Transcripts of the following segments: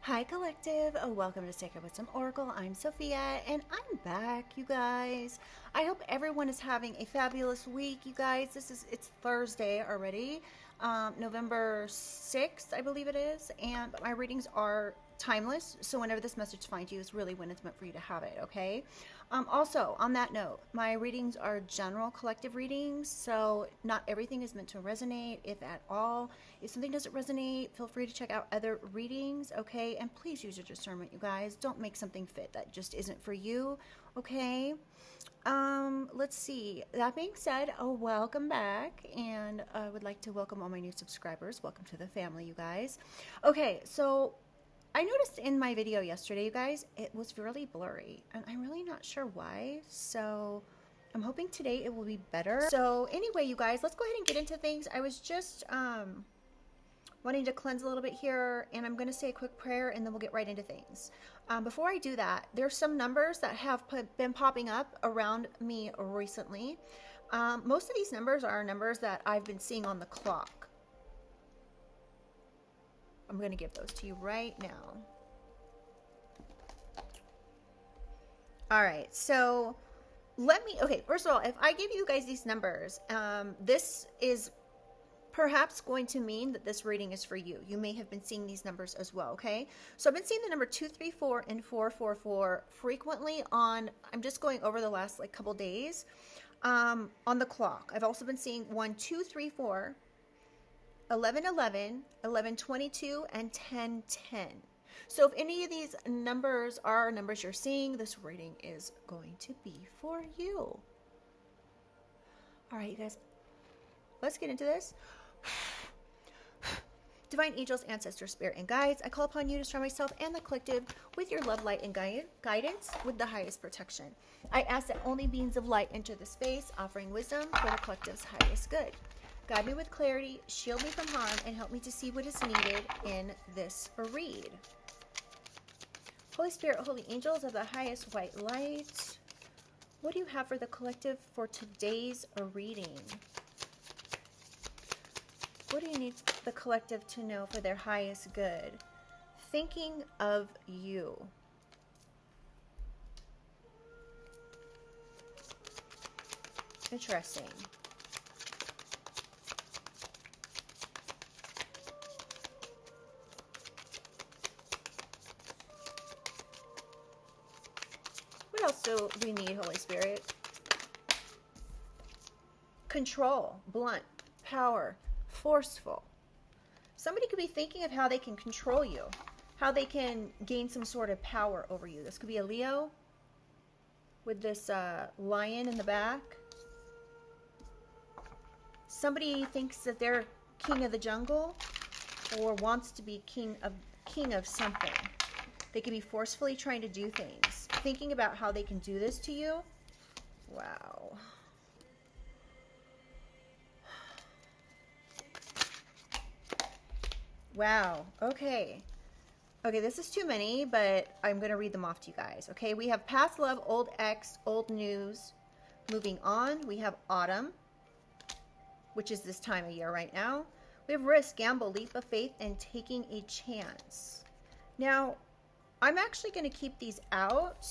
Hi Collective, welcome to Sacred Wisdom Oracle. I'm Sophia and I'm back, you guys. I hope everyone is having a fabulous week, you guys. It's Thursday already, November 6th, I believe it is, and my readings are timeless, so whenever this message finds you is really when it's meant for you to have it, okay? Also, on that note, my readings are general collective readings, so not everything is meant to resonate, if at all. If something doesn't resonate, feel free to check out other readings, okay? And please use your discernment, you guys. Don't make something fit that just isn't for you, okay? Let's see. That being said, welcome back, and I would like to welcome all my new subscribers. Welcome to the family, you guys. Okay, so I noticed in my video yesterday, you guys, it was really blurry, and I'm really not sure why, so I'm hoping today it will be better. So anyway, you guys, let's go ahead and get into things. I was just wanting to cleanse a little bit here, and I'm going to say a quick prayer, and then we'll get right into things. Before I do that, there's some numbers that have been popping up around me recently. Most of these numbers are numbers that I've been seeing on the clock. I'm going to give those to you right now. All right, so okay, first of all, if I give you guys these numbers, this is perhaps going to mean that this reading is for you. You may have been seeing these numbers as well, okay? So I've been seeing the number 234 and 444 frequently on, I'm just going over the last couple days, on the clock. I've also been seeing 1, 2, 3, 4, 11, 11, 11, 22, and 10, 10. So if any of these numbers are numbers you're seeing, this reading is going to be for you. All right, you guys, let's get into this. Divine angels, ancestors, spirit, and guides, I call upon you to surround myself and the collective with your love, light, and guidance with the highest protection. I ask that only beings of light enter the space, offering wisdom for the collective's highest good. Guide me with clarity, shield me from harm, and help me to see what is needed in this read. Holy Spirit, holy angels of the highest white light, what do you have for the collective for today's reading? What do you need the collective to know for their highest good? Thinking of you. Interesting. What else do we need, Holy Spirit? Control, blunt, power, forceful. Somebody could be thinking of how they can control you, how they can gain some sort of power over you. This could be a Leo with this lion in the back. Somebody thinks that they're king of the jungle or wants to be king of something. They could be forcefully trying to do things, thinking about how they can do this to you. Wow. Wow. Okay. Okay, this is too many, but I'm going to read them off to you guys. Okay, we have past love, old ex, old news. Moving on, we have autumn, which is this time of year right now. We have risk, gamble, leap of faith, and taking a chance. Now, I'm actually going to keep these out,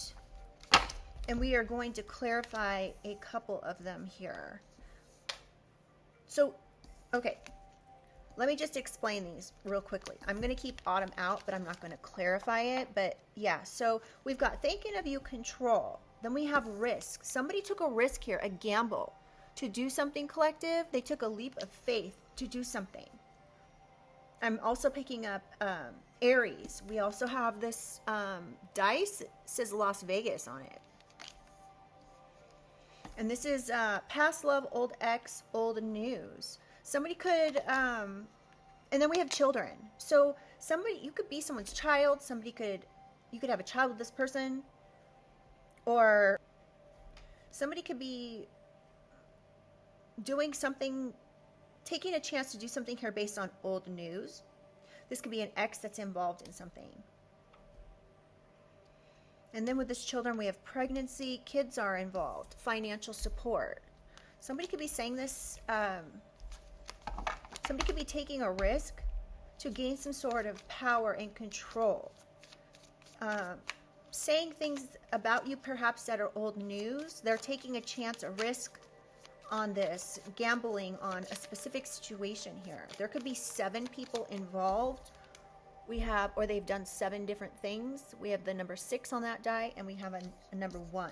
and we are going to clarify a couple of them here. So, okay. Let me just explain these real quickly. I'm going to keep autumn out, but I'm not going to clarify it. But yeah, so we've got thinking of you, control. Then we have risk. Somebody took a risk here, a gamble, to do something collective. They took a leap of faith to do something. I'm also picking up Aries. We also have this dice, it says Las Vegas on it. And this is past love, old ex, old news. Somebody could, and then we have children. So somebody, you could be someone's child. You could have a child with this person. Or somebody could be doing something, taking a chance to do something here based on old news. This could be an ex that's involved in something. And then with this children, we have pregnancy, kids are involved, financial support. Somebody could be saying this, somebody could be taking a risk to gain some sort of power and control. Saying things about you perhaps that are old news. They're taking a chance, a risk on this, gambling on a specific situation here. There could be 7 people involved. We have, or they've done 7 different things. We have the number 6 on that die, and we have a number 1.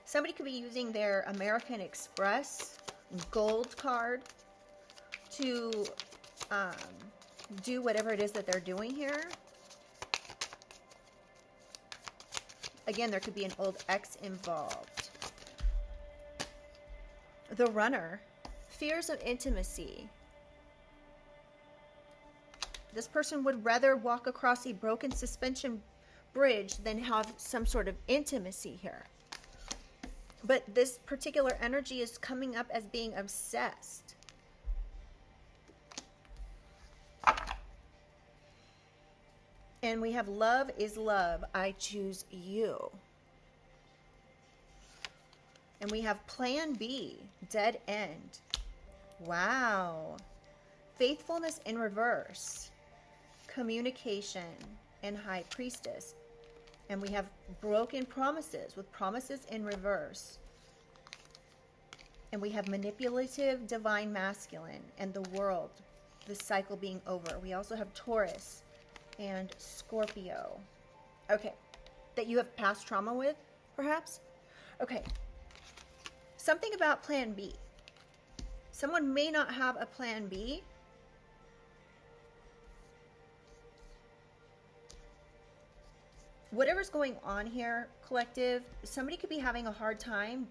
Somebody could be using their American Express gold card to do whatever it is that they're doing here. Again, there could be an old ex involved. The runner, fears of intimacy. This person would rather walk across a broken suspension bridge than have some sort of intimacy here. But this particular energy is coming up as being obsessed. And we have love is love. I choose you. And we have plan B, dead end. Wow. Faithfulness in reverse. Communication and high priestess. And we have broken promises with promises in reverse. And we have manipulative divine masculine and the world, the cycle being over. We also have Taurus and Scorpio. Okay. That you have past trauma with, perhaps? Okay. Something about plan B. Someone may not have a plan B. Whatever's going on here, collective, somebody could be having a hard time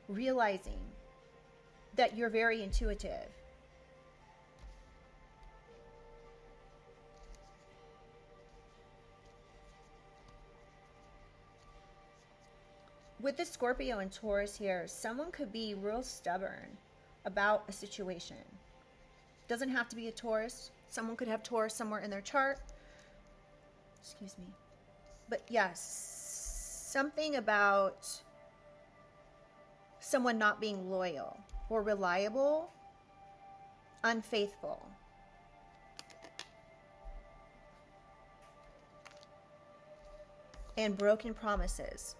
realizing that you're very intuitive. With the Scorpio and Taurus here, someone could be real stubborn about a situation. Doesn't have to be a Taurus. Someone could have Taurus somewhere in their chart. Excuse me. But yes, something about someone not being loyal or reliable, unfaithful. And broken promises.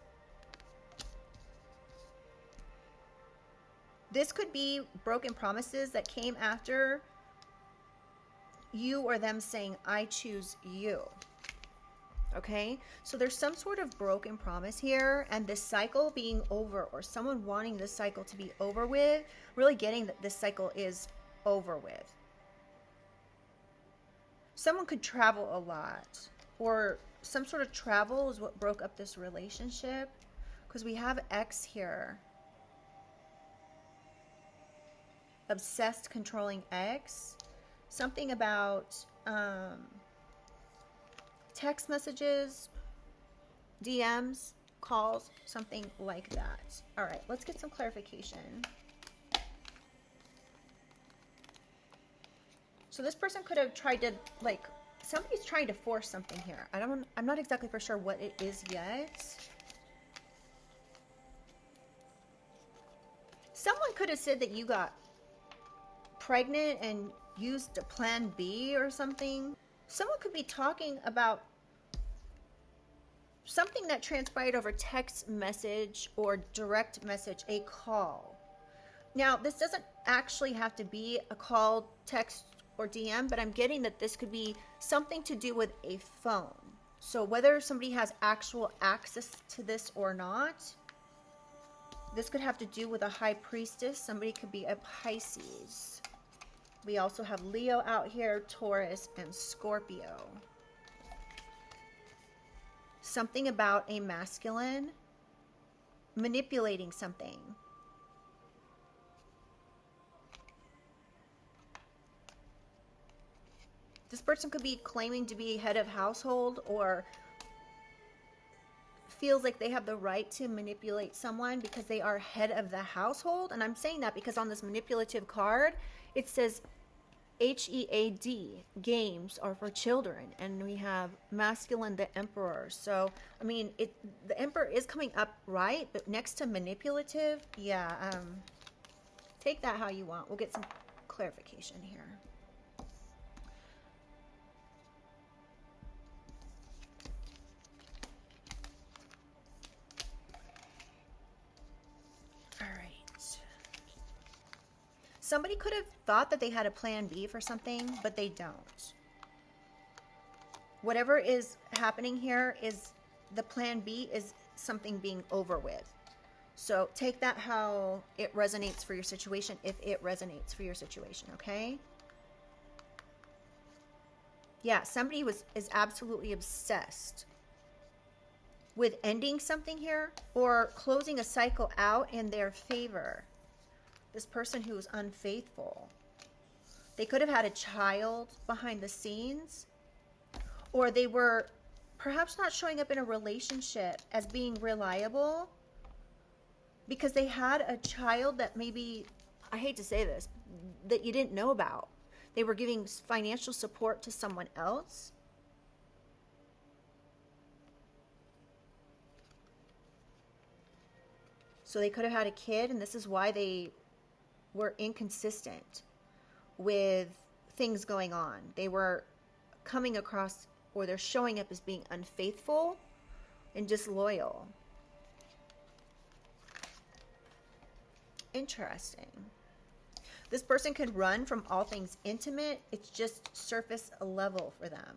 This could be broken promises that came after you or them saying, I choose you. Okay, so there's some sort of broken promise here, and this cycle being over, or someone wanting this cycle to be over with, really getting that this cycle is over with. Someone could travel a lot, or some sort of travel is what broke up this relationship, because we have X here. Obsessed, controlling X. Something about text messages, DMs, calls, something like that. All right, let's get some clarification. So this person could have tried to, like, somebody's trying to force something here. I'm not exactly for sure what it is yet. Someone could have said that you got pregnant and used a plan B or something. Someone could be talking about something that transpired over text message or direct message, a call. Now, this doesn't actually have to be a call, text, or DM, but I'm getting that this could be something to do with a phone. So whether somebody has actual access to this or not, this could have to do with a high priestess. Somebody could be a Pisces. We also have Leo out here, Taurus, and Scorpio. Something about a masculine manipulating something. This person could be claiming to be head of household or feels like they have the right to manipulate someone because they are head of the household. And I'm saying that because on this manipulative card, it says HEAD, games are for children, and we have masculine, the emperor. So I mean, the emperor is coming up right, but next to manipulative, yeah, take that how you want. We'll get some clarification here. All right. Somebody could have thought that they had a plan B for something, but they don't. Whatever is happening here is the plan B is something being over with. So take that how it resonates for your situation, if it resonates for your situation, okay? Yeah, somebody is absolutely obsessed with ending something here or closing a cycle out in their favor. This person who is unfaithful. They could have had a child behind the scenes, or they were perhaps not showing up in a relationship as being reliable because they had a child that maybe, I hate to say this, that you didn't know about. They were giving financial support to someone else. So they could have had a kid, and this is why they were inconsistent with things going on. They were coming across, or they're showing up as being unfaithful and disloyal. Interesting. This person could run from all things intimate. It's just surface level for them.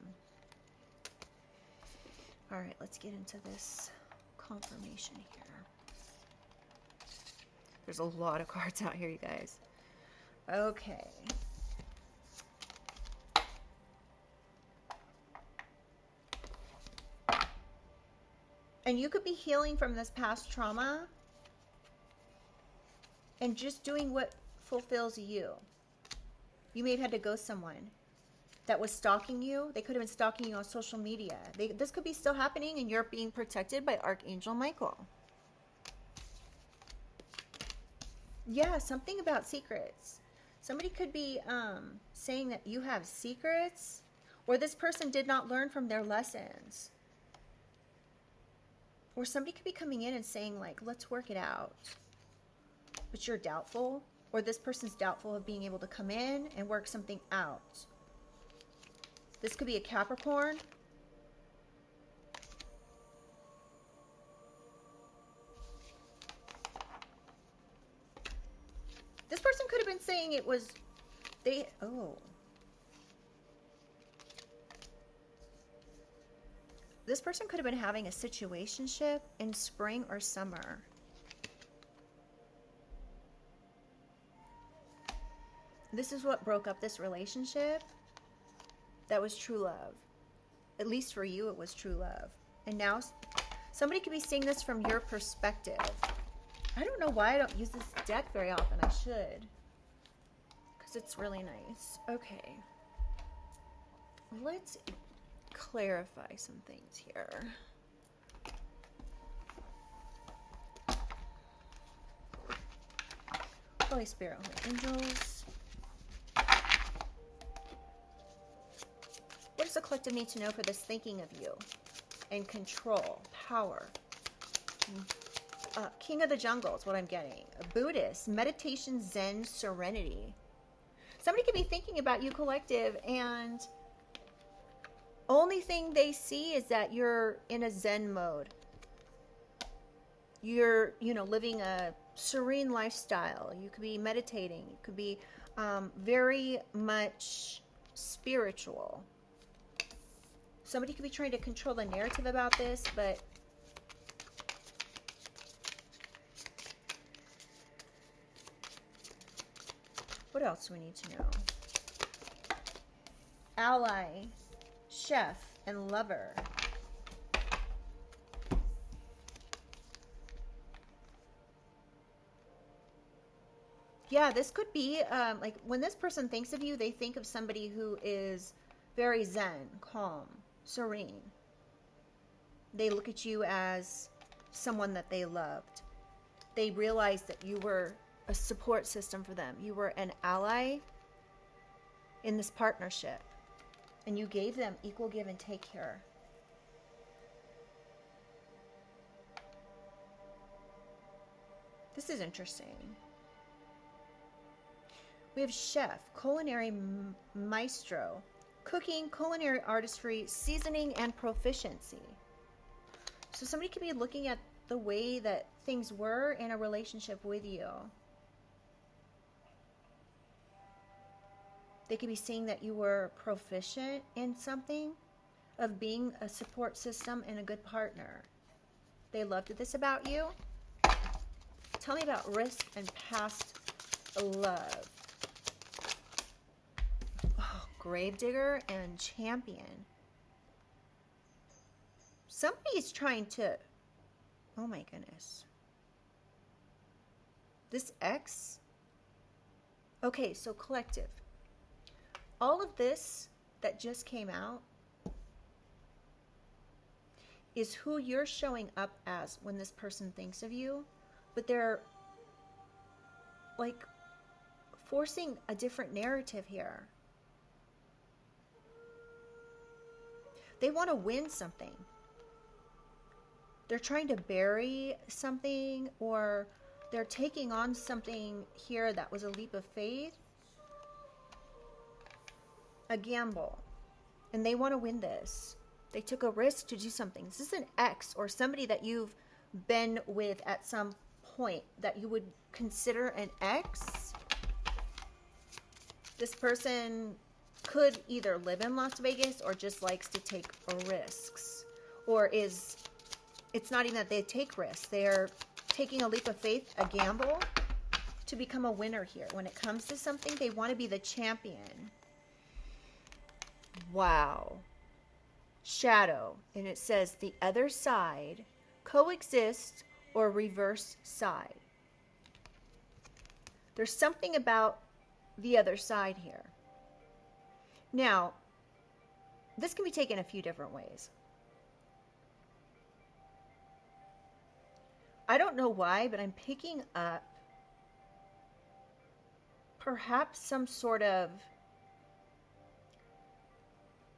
All right, let's get into this confirmation here. There's a lot of cards out here, you guys. Okay. And you could be healing from this past trauma and just doing what fulfills you. You may have had to ghost someone that was stalking you. They could have been stalking you on social media. This could be still happening, and you're being protected by Archangel Michael. Yeah, something about secrets. Somebody could be saying that you have secrets, or this person did not learn from their lessons. Or somebody could be coming in and saying, like, let's work it out. But you're doubtful, or this person's doubtful of being able to come in and work something out. This could be a Capricorn. This person could have been saying it was, This person could have been having a situationship in spring or summer. This is what broke up this relationship. That was true love. At least for you, it was true love. And now somebody could be seeing this from your perspective. I don't know why I don't use this deck very often. I should. Because it's really nice. Okay. Let's clarify some things here. Holy Spirit, Holy Angels. What does the collective need to know for this thinking of you? And control, power. King of the Jungle is what I'm getting. A Buddhist, meditation, Zen, serenity. Somebody could be thinking about you, collective, and only thing they see is that you're in a Zen mode. You're, living a serene lifestyle. You could be meditating. You could be very much spiritual. Somebody could be trying to control the narrative about this, but what else do we need to know? Ally, chef, and lover. Yeah, this could be like when this person thinks of you, they think of somebody who is very zen, calm, serene. They look at you as someone that they loved. They realized that you were a support system for them. You were an ally in this partnership. And you gave them equal give and take here. This is interesting. We have chef, culinary maestro, cooking, culinary artistry, seasoning, and proficiency. So somebody could be looking at the way that things were in a relationship with you. They could be seeing that you were proficient in something, of being a support system and a good partner. They loved this about you. Tell me about risk and past love. Oh, gravedigger and champion. Somebody's trying to, oh my goodness. This ex, okay, so collective. All of this that just came out is who you're showing up as when this person thinks of you, but they're like forcing a different narrative here. They want to win something. They're trying to bury something, or they're taking on something here that was a leap of faith, a gamble, and they want to win this. They took a risk to do something. This is an ex or somebody that you've been with at some point that you would consider an ex. This person could either live in Las Vegas or just likes to take risks, or it's not even that they take risks. They're taking a leap of faith, a gamble, to become a winner here. When it comes to something, they want to be the champion. Wow. Shadow. And it says the other side, coexist, or reverse side. There's something about the other side here. Now, this can be taken a few different ways. I don't know why, but I'm picking up perhaps some sort of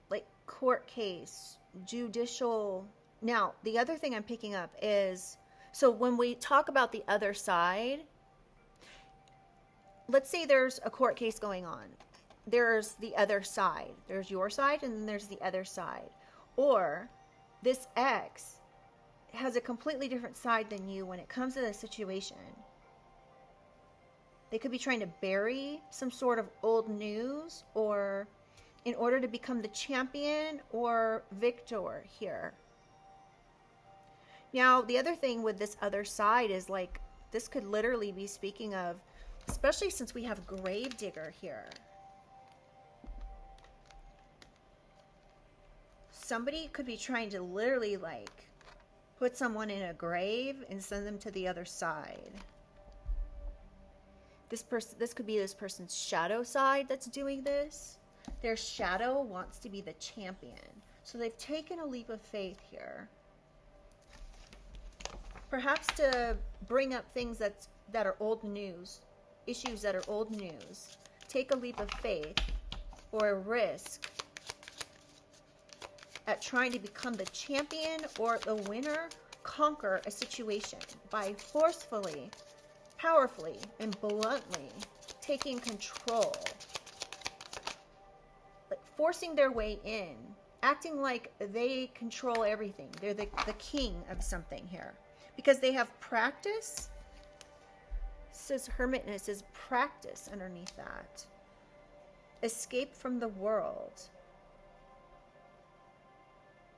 like court case, judicial. Now, the other thing I'm picking up is, so when we talk about the other side, let's say there's a court case going on. There's the other side. There's your side, and then there's the other side. Or this ex has a completely different side than you when it comes to the situation. They could be trying to bury some sort of old news, or in order to become the champion or victor here. Now, the other thing with this other side is like, this could literally be speaking of, especially since we have gravedigger here. Somebody could be trying to literally like put someone in a grave and send them to the other side. This could be this person's shadow side that's doing this. Their shadow wants to be the champion. So they've taken a leap of faith here. Perhaps to bring up things that are old news, issues that are old news. Take a leap of faith or a risk at trying to become the champion or the winner, conquer a situation by forcefully, powerfully, and bluntly taking control. Like forcing their way in, acting like they control everything. They're the king of something here. Because they have practice. It says hermit, and it says practice underneath that. Escape from the world.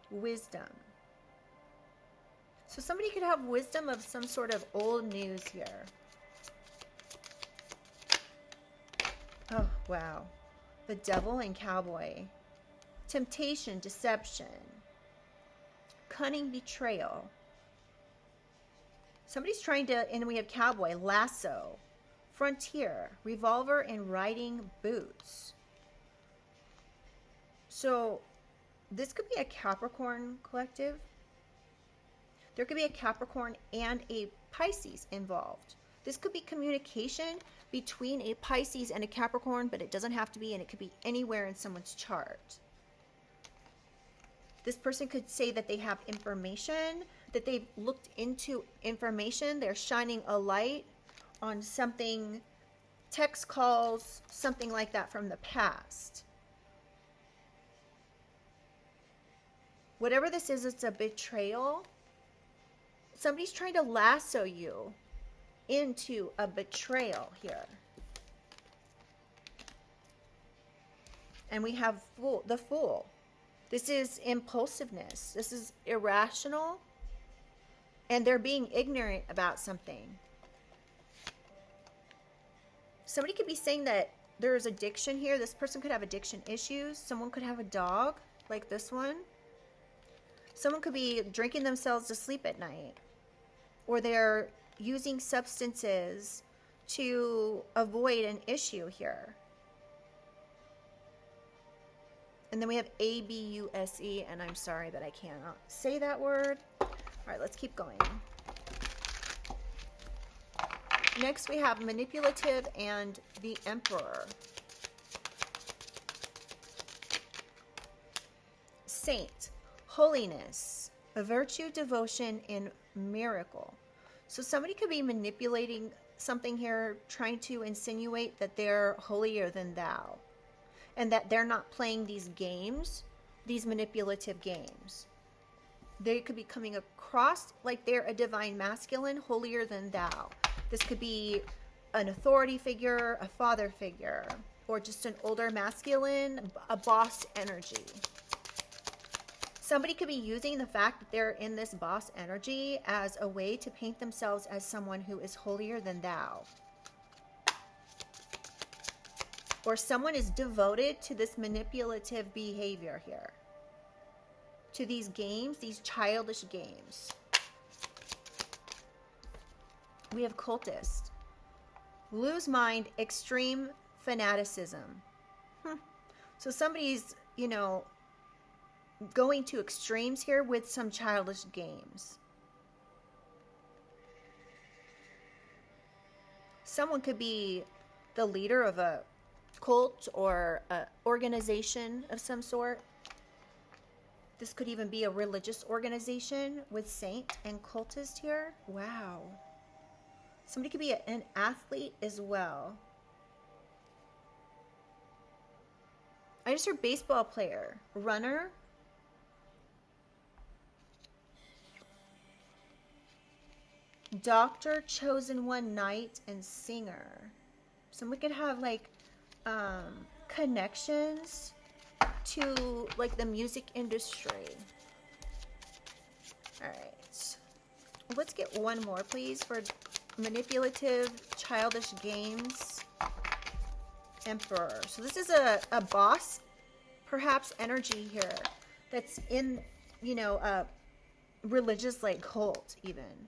Wisdom. So somebody could have wisdom of some sort of old news here. Oh, wow. The devil and cowboy. Temptation, deception. Cunning betrayal. Somebody's trying to, and we have cowboy, lasso, frontier, revolver, and riding boots. So this could be a Capricorn collective. There could be a Capricorn and a Pisces involved. This could be communication between a Pisces and a Capricorn, but it doesn't have to be, and it could be anywhere in someone's chart. This person could say that they have information, that they've looked into information. They're shining a light on something text calls, something like that from the past. Whatever this is, it's a betrayal. Somebody's trying to lasso you into a betrayal here. And we have the Fool. This is impulsiveness. This is irrational. And they're being ignorant about something. Somebody could be saying that there's addiction here. This person could have addiction issues. Someone could have a dog, like this one. Someone could be drinking themselves to sleep at night. Or they're using substances to avoid an issue here. And then we have abuse, and I'm sorry that I cannot say that word. All right, let's keep going. Next, we have manipulative and the Emperor. Saint, holiness, a virtue, devotion, and miracle. So somebody could be manipulating something here, trying to insinuate that they're holier than thou, and that they're not playing these games, these manipulative games. They could be coming across like they're a divine masculine, holier than thou. This could be an authority figure, a father figure, or just an older masculine, a boss energy. Somebody could be using the fact that they're in this boss energy as a way to paint themselves as someone who is holier than thou. Or someone is devoted to this manipulative behavior here. To these games, these childish games. We have cultist. Lose mind, extreme fanaticism. So somebody's, going to extremes here with some childish games. Someone could be the leader of a cult or an organization of some sort. This could even be a religious organization with saint and cultist here. Wow. Somebody could be an athlete as well. I just heard baseball player, runner. Doctor, chosen one, knight, and singer. Someone could have connections to the music industry. All right. Let's get one more, please, for manipulative, childish games. Emperor. So this is a boss, perhaps, energy here that's in, a religious cult even.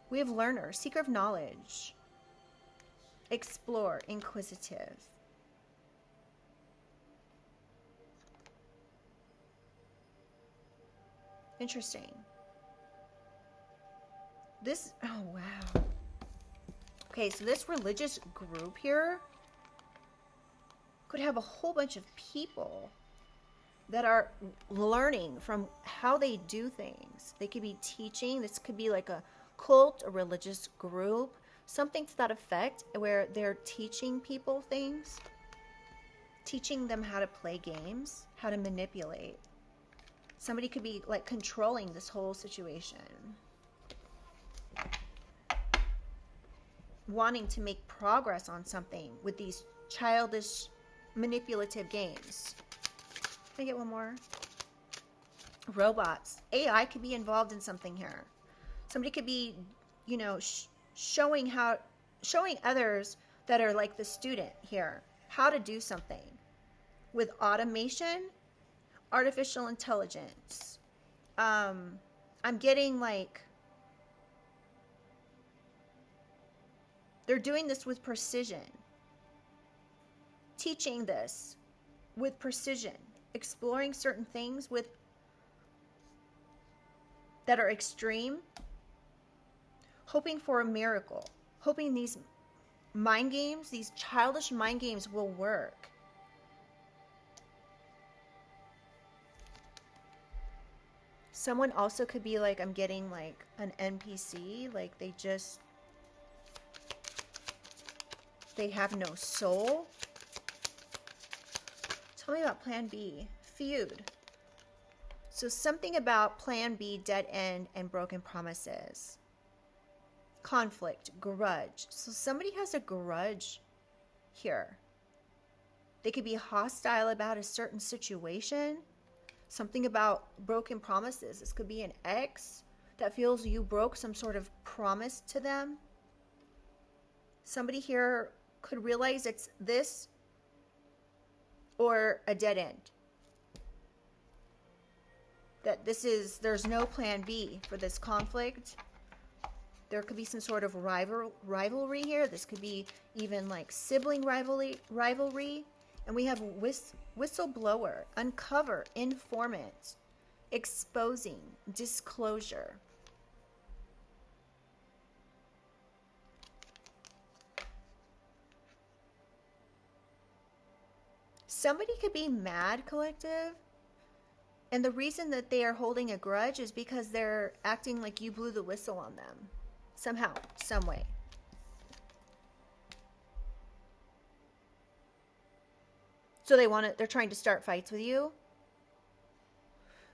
We have learner, seeker of knowledge, explore, inquisitive. Interesting. This, oh wow. Okay, so this religious group here could have a whole bunch of people that are learning from how they do things. They could be teaching. This could be like a cult, a religious group, something to that effect, where they're teaching people things, teaching them how to play games, how to manipulate. Somebody could be controlling this whole situation, wanting to make progress on something with these childish manipulative games. Can I get one more? Robots. AI could be involved in something here. Somebody could be, showing others that are like the student here how to do something with automation, artificial intelligence. I'm getting they're doing this with precision, teaching this with precision, exploring certain things that are extreme, hoping for a miracle, hoping these mind games, these childish mind games will work. Someone also could be I'm getting an NPC, they just They have no soul. Tell me about plan B. Feud. So something about plan B, dead end, and broken promises. Conflict, grudge. So somebody has a grudge here. They could be hostile about a certain situation. Something about broken promises. This could be an ex that feels you broke some sort of promise to them. Somebody here could realize it's this or a dead end. That there's no plan B for this conflict. There could be some sort of rivalry here. This could be even like sibling rivalry. And we have whistleblower, uncover, informant, exposing, disclosure. Somebody could be mad, collective. And the reason that they are holding a grudge is because they're acting like you blew the whistle on them. Somehow, some way. So they're trying to start fights with you.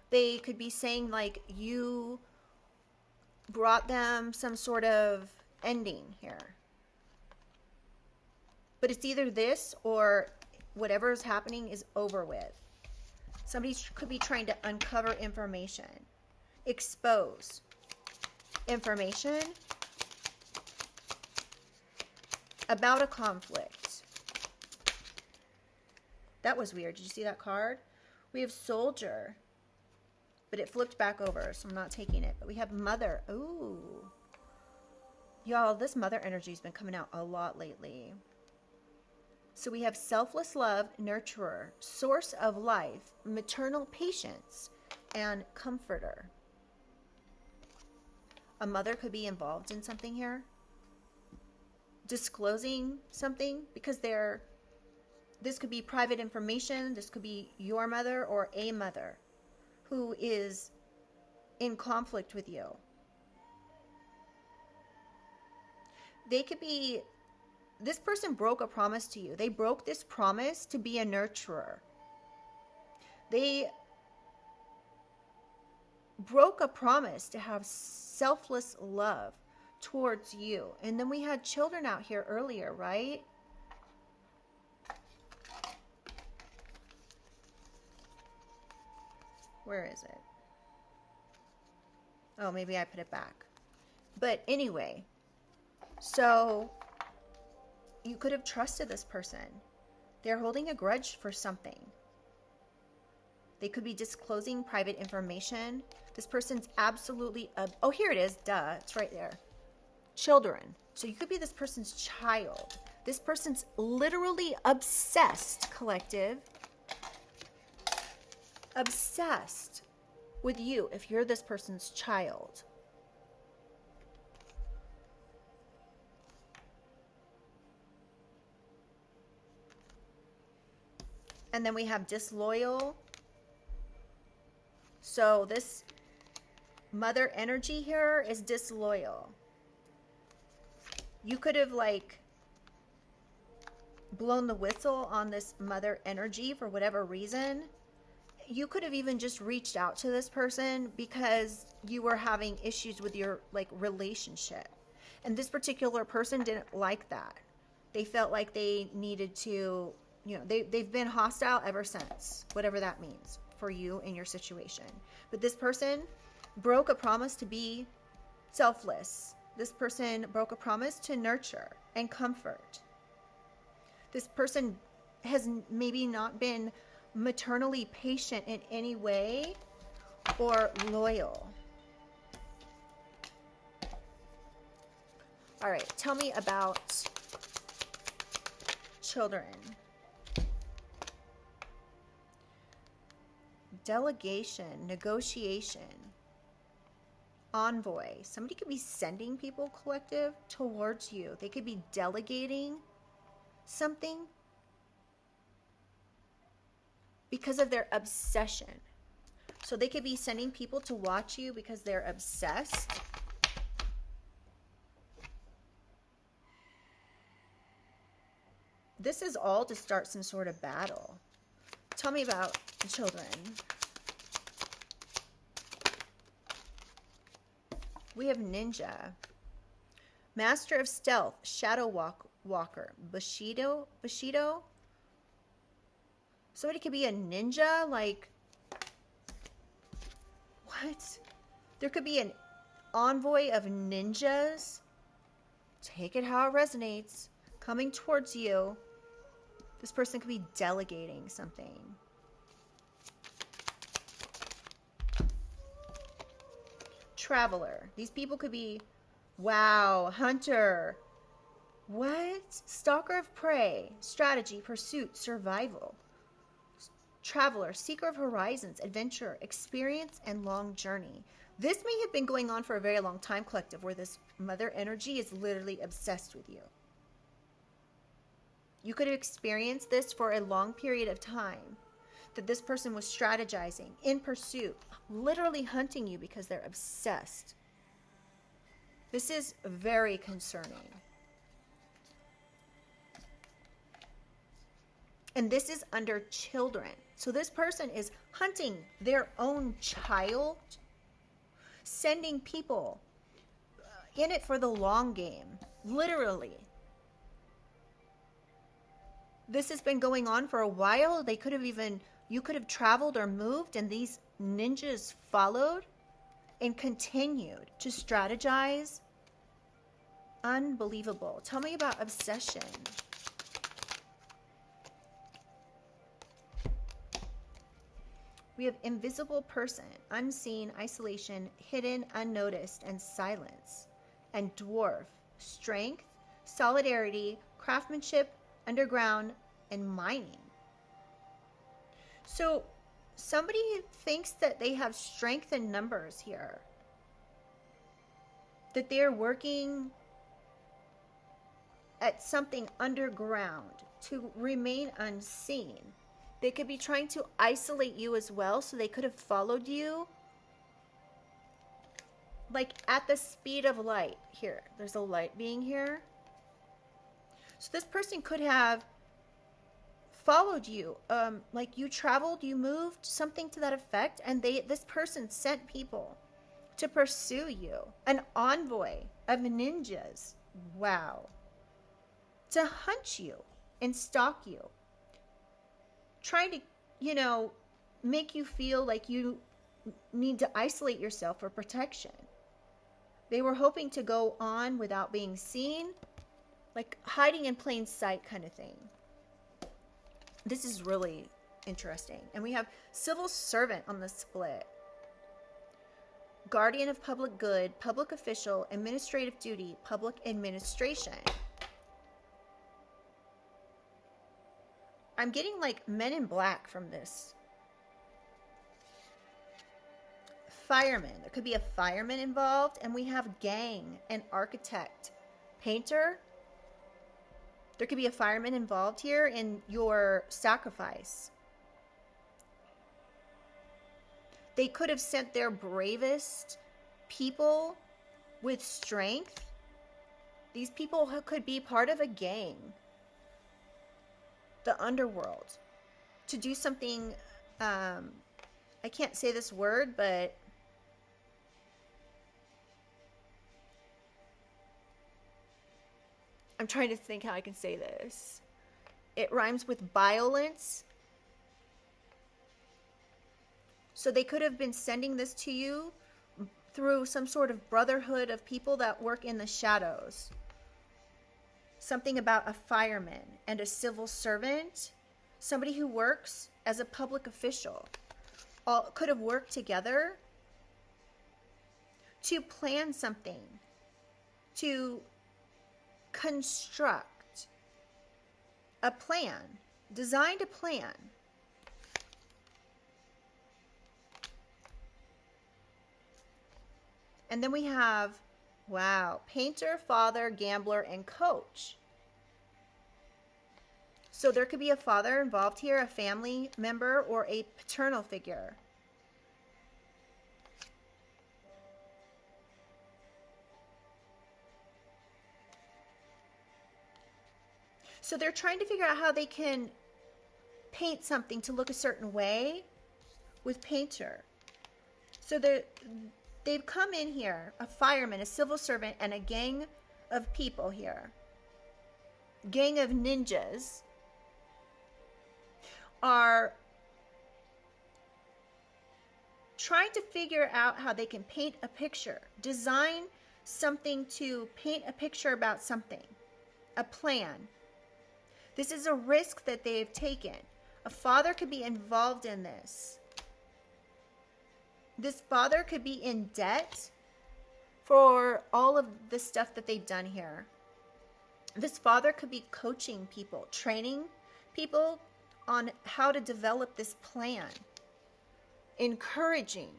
They could be saying like you brought them some sort of ending here. But it's either this or whatever is happening is over with. Somebody could be trying to uncover information, expose information about a conflict. That was weird. Did you see that card? We have soldier, but it flipped back over, so I'm not taking it. But we have mother. Ooh. Y'all, this mother energy has been coming out a lot lately. So we have selfless love, nurturer, source of life, maternal patience, and comforter. A mother could be involved in something here. Disclosing something because this could be private information. This could be your mother or a mother who is in conflict with you. They could be, this person broke a promise to you. They broke this promise to be a nurturer. They broke a promise to have selfless love towards you. And then we had children out here earlier, right? Where is it? Oh, maybe I put it back. But anyway, so you could have trusted this person. They're holding a grudge for something. They could be disclosing private information. This person's absolutely... oh, here it is. Duh. It's right there. Children. So you could be this person's child. This person's literally obsessed, collective. Obsessed with you if you're this person's child. And then we have disloyal. So this mother energy here is disloyal. You could have like blown the whistle on this mother energy for whatever reason. You could have even just reached out to this person because you were having issues with your like relationship. And this particular person didn't like that. They felt like they needed to, they've been hostile ever since, whatever that means for you in your situation. But this person broke a promise to be selfless. This person broke a promise to nurture and comfort. This person has maybe not been maternally patient in any way or loyal. All right, tell me about children. Delegation, negotiation, envoy. Somebody could be sending people, collective, towards you. They could be delegating something because of their obsession. So they could be sending people to watch you because they're obsessed. this is all to start some sort of battle. Tell me about the children. We have ninja. Master of stealth, shadow walker, Bushido. Somebody could be a ninja, like, what? There could be an envoy of ninjas. Take it how it resonates. Coming towards you. This person could be delegating something. Traveler. These people could be, wow, hunter. What? Stalker of prey. Strategy, pursuit, survival. Traveler, seeker of horizons, adventure, experience, and long journey. This may have been going on for a very long time, collective, where this mother energy is literally obsessed with you. You could have experienced this for a long period of time, that this person was strategizing, in pursuit, literally hunting you because they're obsessed. This is very concerning. And this is under children. So this person is hunting their own child, sending people in it for the long game, literally. This has been going on for a while. They could have even, you could have traveled or moved, and these ninjas followed and continued to strategize. Unbelievable. Tell me about obsession. We have invisible person, unseen, isolation, hidden, unnoticed, and silence. And dwarf, strength, solidarity, craftsmanship, underground, and mining. So somebody thinks that they have strength in numbers here. That they're working at something underground to remain unseen. They could be trying to isolate you as well, so they could have followed you like at the speed of light. Here, there's a light being here. So this person could have followed you, like you traveled, you moved, something to that effect, and this person sent people to pursue you. An envoy of ninjas. Wow. To hunt you and stalk you. Trying to, make you feel like you need to isolate yourself for protection. They were hoping to go on without being seen, like hiding in plain sight kind of thing. This is really interesting. And we have civil servant on the split. Guardian of public good, public official, administrative duty, public administration. I'm getting like Men in Black from this. Fireman. There could be a fireman involved. And we have gang and architect. Painter. There could be a fireman involved here in your sacrifice. They could have sent their bravest people with strength. These people could be part of a gang. The underworld, to do something, I can't say this word, but I'm trying to think how I can say this. It rhymes with violence. So they could have been sending this to you through some sort of brotherhood of people that work in the shadows. Something about a fireman and a civil servant, somebody who works as a public official, all could have worked together to plan something, to construct a plan, designed a plan. And then we have, wow, painter, father, gambler, and coach. So there could be a father involved here, a family member, or a paternal figure. So they're trying to figure out how they can paint something to look a certain way with painter. So they've come in here, a fireman, a civil servant, and a gang of people here. Gang of ninjas are trying to figure out how they can paint a picture, design something to paint a picture about something, a plan. This is a risk that they have taken. A father could be involved in this. This father could be in debt for all of the stuff that they've done here. This father could be coaching people, training people on how to develop this plan, encouraging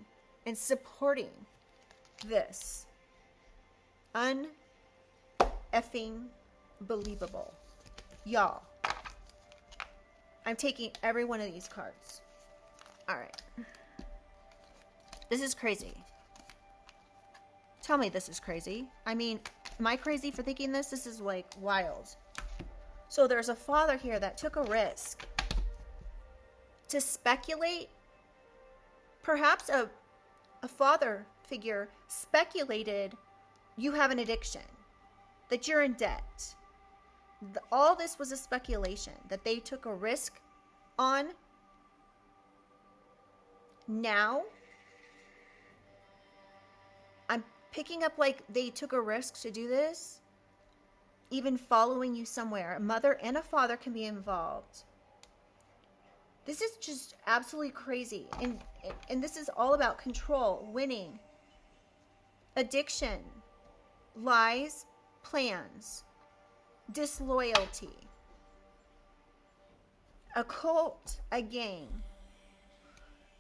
and supporting this. Un-effing believable. Y'all, I'm taking every one of these cards. All right. This is crazy. Tell me this is crazy. I mean, am I crazy for thinking this? This is like wild. So there's a father here that took a risk to speculate. Perhaps a father figure speculated you have an addiction, that you're in debt. All this was a speculation that they took a risk on. Now, I'm picking up like they took a risk to do this, even following you somewhere. A mother and a father can be involved. This is just absolutely crazy. And this is all about control, winning, addiction, lies, plans, disloyalty, a cult, a gang,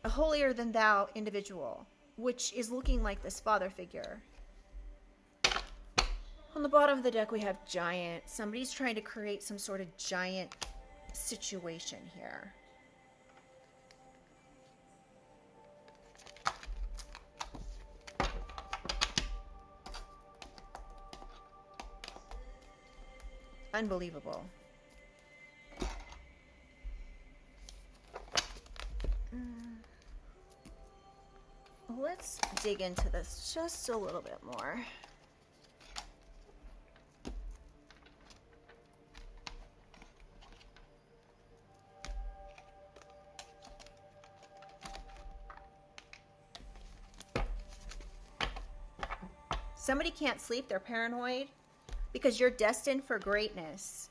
a holier than thou individual, which is looking like this father figure. On the bottom of the deck, we have giant. Somebody's trying to create some sort of giant situation here. Unbelievable. Let's dig into this just a little bit more. Somebody can't sleep, they're paranoid because you're destined for greatness.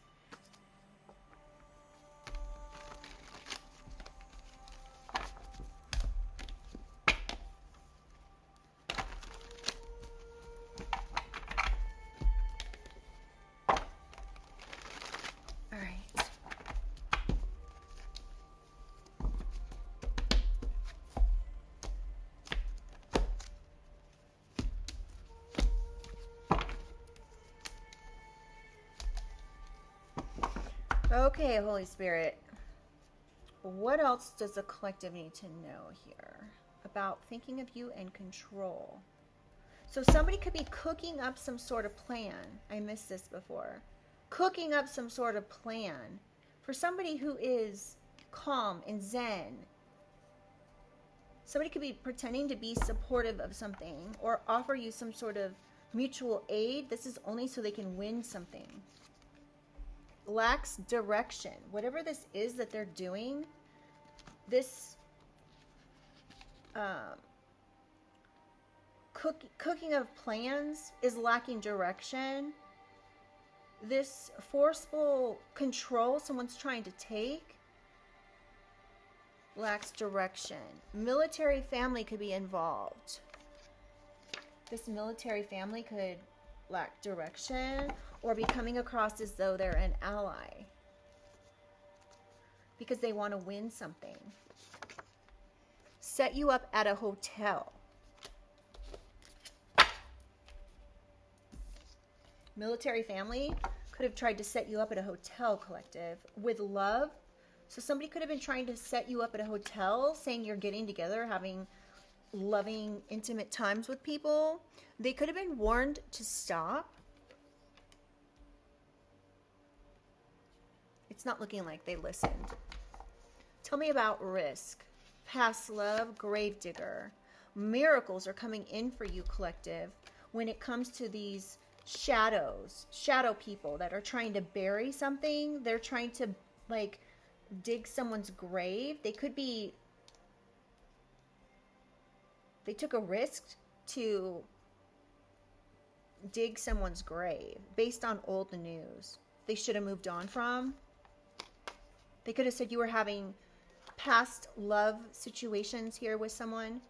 Okay, Holy Spirit, what else does the collective need to know here about thinking of you and control? So somebody could be cooking up some sort of plan. I missed this before. Cooking up some sort of plan for somebody who is calm and zen. Somebody could be pretending to be supportive of something or offer you some sort of mutual aid. This is only so they can win something. Lacks direction. Whatever this is that they're doing, this cooking of plans is lacking direction. This forceful control someone's trying to take lacks direction. Military family could be involved. This military family could lack direction or be coming across as though they're an ally because they want to win something. Set you up at a hotel. Military family could have tried to set you up at a hotel, collective, with love. So somebody could have been trying to set you up at a hotel, saying you're getting together, having loving, intimate times with people. They could have been warned to stop. It's not looking like they listened. Tell me about risk. Past love, gravedigger. Miracles are coming in for you, collective, when it comes to these shadows, shadow people that are trying to bury something. They're trying to like dig someone's grave. They could be, they took a risk to dig someone's grave based on old news they should have moved on from. They could have said you were having past love situations here with someone.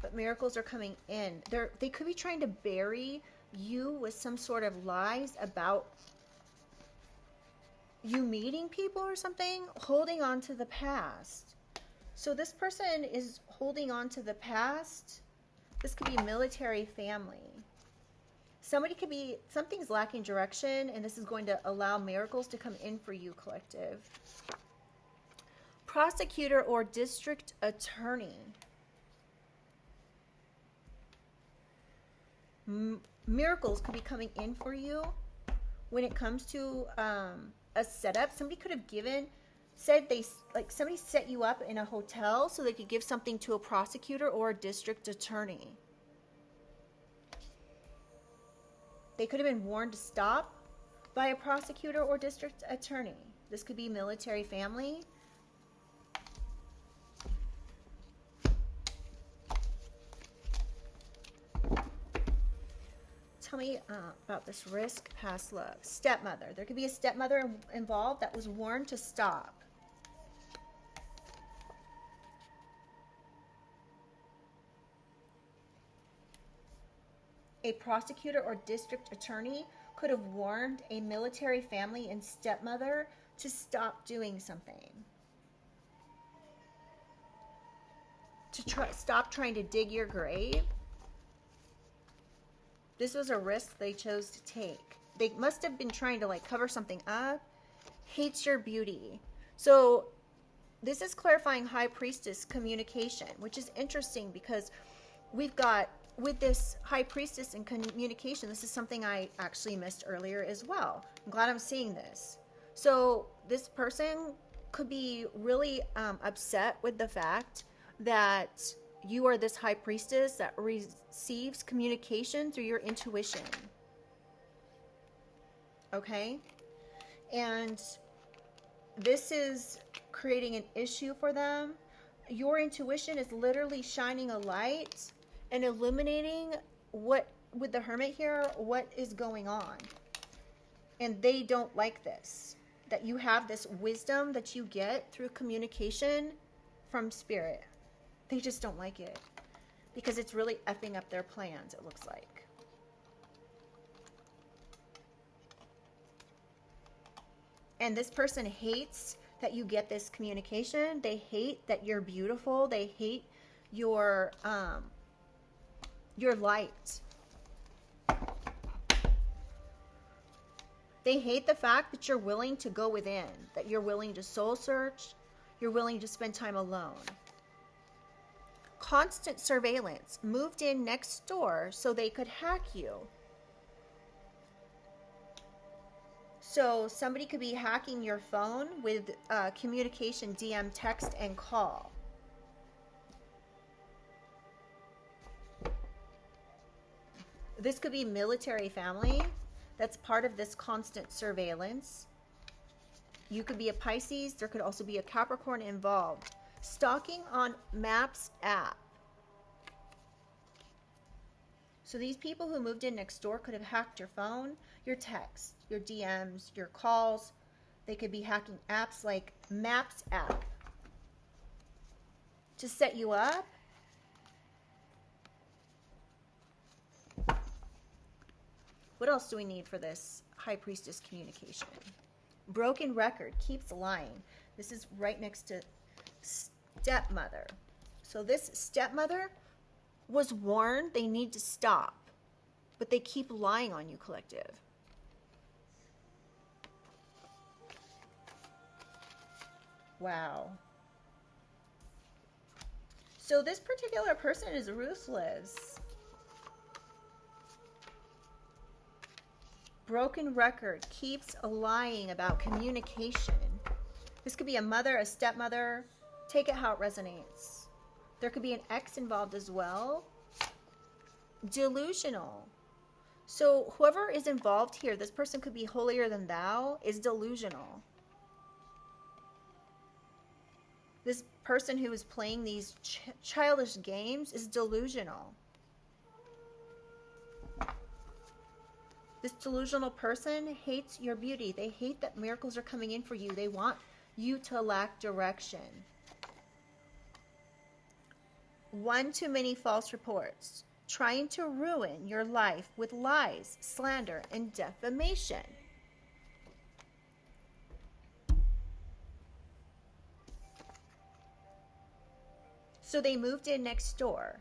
But miracles are coming in. They could be trying to bury you with some sort of lies about you meeting people or something, holding on to the past. So this person is holding on to the past. This could be a military family. Somebody could be, something's lacking direction, and this is going to allow miracles to come in for you, collective. Prosecutor or district attorney. Miracles could be coming in for you when it comes to a setup. Somebody could have somebody set you up in a hotel so they could give something to a prosecutor or a district attorney. They could have been warned to stop by a prosecutor or district attorney. This could be military family. Tell me about this risk, past love. Stepmother. There could be a stepmother involved that was warned to stop. A prosecutor or district attorney could have warned a military family and stepmother to stop doing something. To stop trying to dig your grave. This was a risk they chose to take. They must have been trying to like cover something up. Hates your beauty. So this is clarifying high priestess communication, which is interesting because we've got with this high priestess and communication, this is something I actually missed earlier as well. I'm glad I'm seeing this. So this person could be really upset with the fact that you are this high priestess that receives communication through your intuition. Okay? And this is creating an issue for them. Your intuition is literally shining a light and illuminating what, with the Hermit here, what is going on. And they don't like this. That you have this wisdom that you get through communication from spirit. They just don't like it. Because it's really effing up their plans, it looks like. And this person hates that you get this communication. They hate that you're beautiful. They hate your light. They hate the fact that you're willing to go within, that you're willing to soul search, you're willing to spend time alone. Constant surveillance. Moved in next door so they could hack you. So somebody could be hacking your phone with communication, DM, text, and call. This could be military family that's part of this constant surveillance. You could be a Pisces. There could also be a Capricorn involved. Stalking on Maps app. So these people who moved in next door could have hacked your phone, your text, your DMs, your calls. They could be hacking apps like Maps app to set you up. What else do we need for this high priestess communication? Broken record, keeps lying. This is right next to stepmother. So this stepmother was warned they need to stop, but they keep lying on you, collective. Wow. So this particular person is ruthless. broken record, keeps lying about communication. This could be a mother, a stepmother. Take it how it resonates. There could be an ex involved as well. Delusional. So whoever is involved here, this person could be holier than thou, is delusional. This person who is playing these childish games is delusional. This delusional person hates your beauty. They hate that miracles are coming in for you. They want you to lack direction. One too many false reports, trying to ruin your life with lies, slander, and defamation. So they moved in next door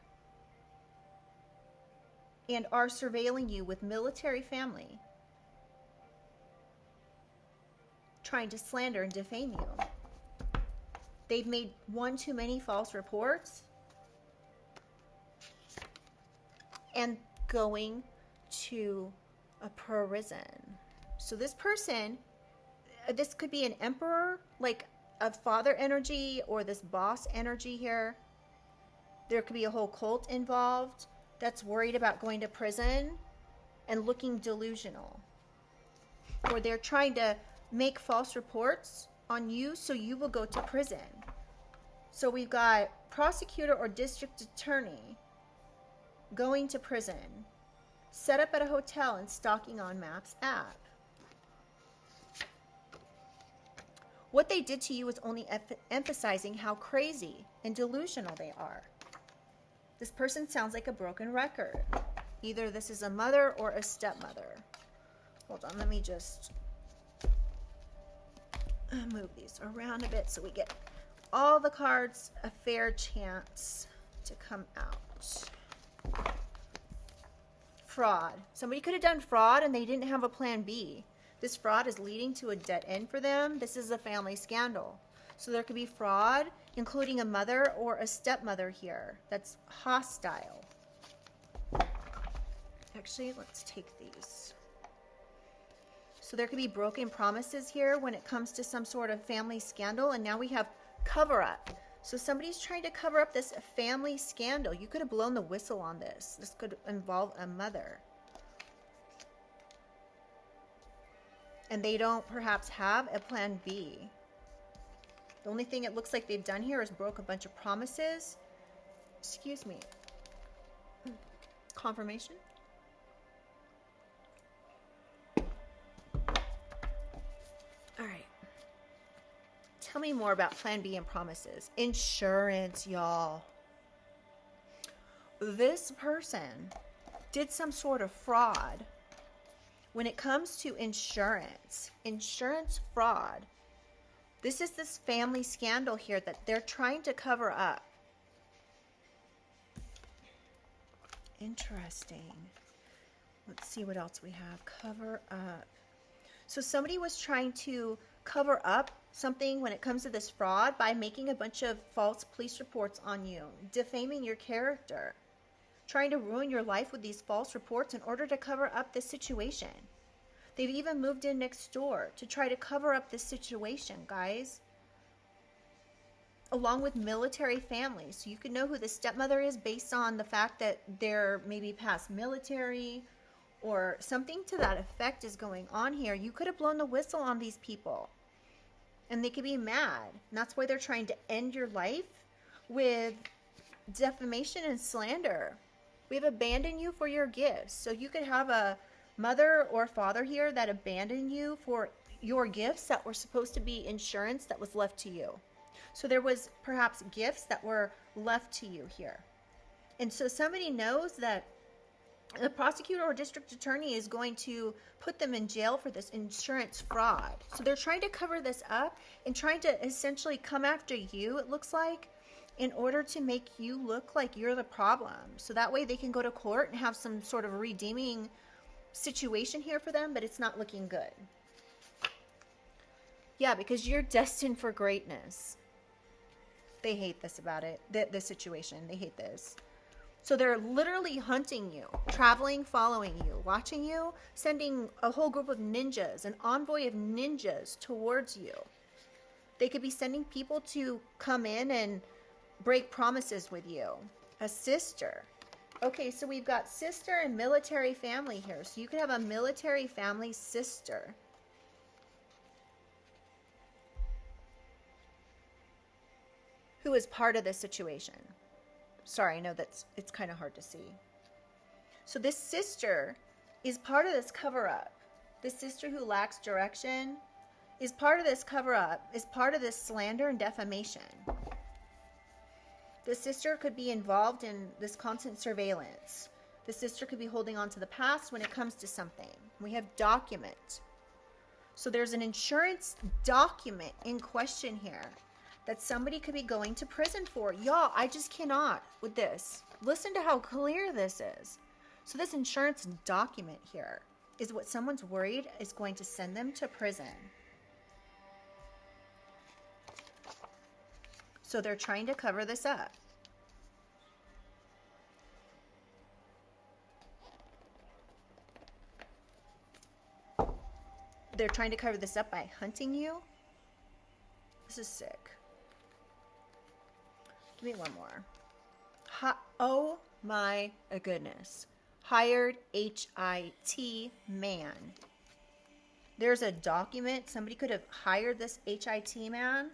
and are surveilling you with military family, trying to slander and defame you. They've made one too many false reports and going to a prison. So this person, this could be an emperor, like a father energy, or this boss energy here. There could be a whole cult involved that's worried about going to prison and looking delusional. Or they're trying to make false reports on you so you will go to prison. So we've got prosecutor or district attorney going to prison, set up at a hotel and stalking on Maps app. What they did to you is only emphasizing how crazy and delusional they are. This person sounds like a broken record. Either this is a mother or a stepmother. Hold on, let me just move these around a bit so we get all the cards a fair chance to come out. Fraud. Somebody could have done fraud and they didn't have a plan B. This fraud is leading to a dead end for them. This is a family scandal. So there could be fraud, including a mother or a stepmother here that's hostile. Actually, let's take these. So there could be broken promises here when it comes to some sort of family scandal. And now we have cover up. So somebody's trying to cover up this family scandal. You could have blown the whistle on this. This could involve a mother. And they don't perhaps have a plan B. The only thing it looks like they've done here is broke a bunch of promises. Excuse me. Confirmation. All right. Tell me more about plan B and promises. Insurance, y'all. This person did some sort of fraud. When it comes to insurance fraud, this is this family scandal here that they're trying to cover up. Interesting. Let's see what else we have. Cover up. So somebody was trying to cover up something when it comes to this fraud by making a bunch of false police reports on you, defaming your character, trying to ruin your life with these false reports in order to cover up this situation. They've even moved in next door to try to cover up this situation, guys. Along with military families. So you can know who the stepmother is based on the fact that they're maybe past military or something to that effect is going on here. You could have blown the whistle on these people. And they could be mad. And that's why they're trying to end your life with defamation and slander. We've abandoned you for your gifts. So you could have a mother or father here that abandoned you for your gifts that were supposed to be insurance that was left to you. So there was perhaps gifts that were left to you here. And so somebody knows that the prosecutor or district attorney is going to put them in jail for this insurance fraud. So they're trying to cover this up and trying to essentially come after you, it looks like, in order to make you look like you're the problem. So that way they can go to court and have some sort of redeeming situation here for them, but it's not looking good. Yeah, because you're destined for greatness. They hate this about it, the situation. They hate this. So they're literally hunting you, traveling, following you, watching you, sending a whole group of ninjas, an envoy of ninjas towards you. They could be sending people to come in and break promises with you. A sister. Okay, so we've got sister and military family here. So you could have a military family sister. Who is part of this situation. Sorry, I know it's kind of hard to see. So this sister is part of this cover-up. This sister who lacks direction is part of this cover-up, is part of this slander and defamation. The sister could be involved in this constant surveillance. The sister could be holding on to the past when it comes to something. We have document. So there's an insurance document in question here that somebody could be going to prison for. Y'all, I just cannot with this. Listen to how clear this is. So this insurance document here is what someone's worried is going to send them to prison. So they're trying to cover this up. They're trying to cover this up by hunting you. This is sick. Give me one more. Oh my goodness. Hired HIT man. There's a document. Somebody could have hired this HIT man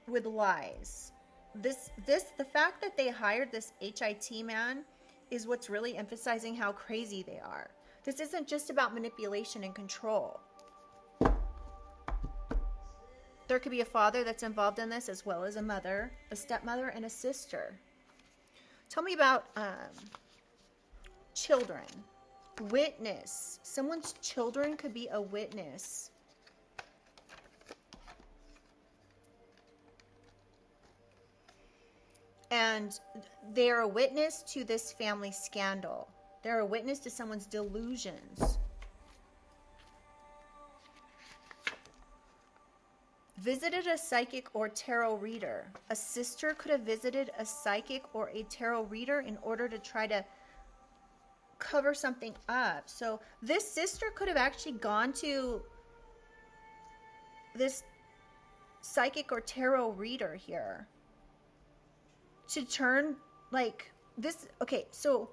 with lies. The fact that they hired this HIT man is what's really emphasizing how crazy they are. This isn't just about manipulation and control. There could be a father that's involved in this, as well as a mother, a stepmother, and a sister. Tell me about children. Witness. Someone's children could be a witness. And they're a witness to this family scandal. They're a witness to someone's delusions. Visited a psychic or tarot reader. A sister could have visited a psychic or a tarot reader in order to try to cover something up. So this sister could have actually gone to this psychic or tarot reader here to turn like this. Okay, so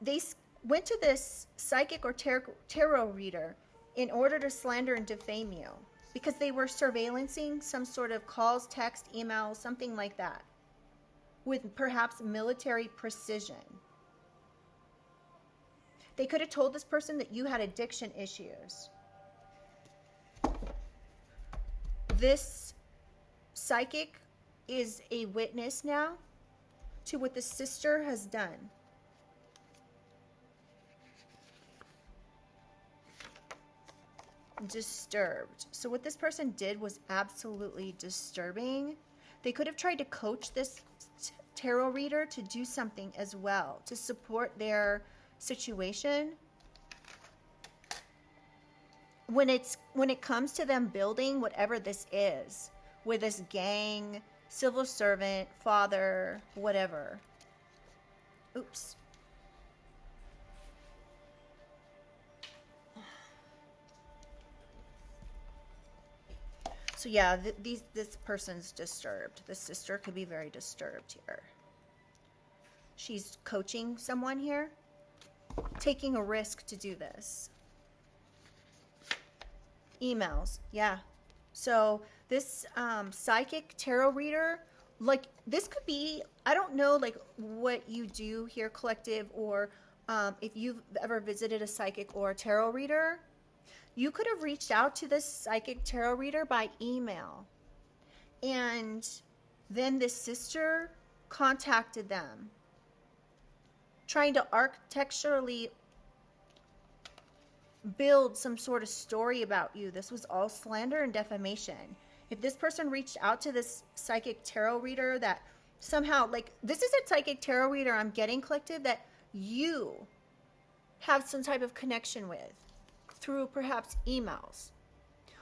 they went to this psychic or tarot reader in order to slander and defame you because they were surveillancing some sort of calls, text, emails, something like that, with perhaps military precision. They could have told this person that you had addiction issues. This psychic is a witness now to what the sister has done. Disturbed. So what this person did was absolutely disturbing. They could have tried to coach this tarot reader to do something as well to support their situation. When it comes to them building whatever this is, with this gang, civil servant, father, whatever. Oops. So yeah, this person's disturbed. The sister could be very disturbed here. She's coaching someone here, taking a risk to do this. Emails, yeah. So this psychic tarot reader, like this could be, I don't know like what you do here, collective, or if you've ever visited a psychic or a tarot reader. You could have reached out to this psychic tarot reader by email. And then this sister contacted them, trying to architecturally build some sort of story about you. This was all slander and defamation. If this person reached out to this psychic tarot reader that somehow, like, this is a psychic tarot reader I'm getting, collective, that you have some type of connection with through perhaps emails.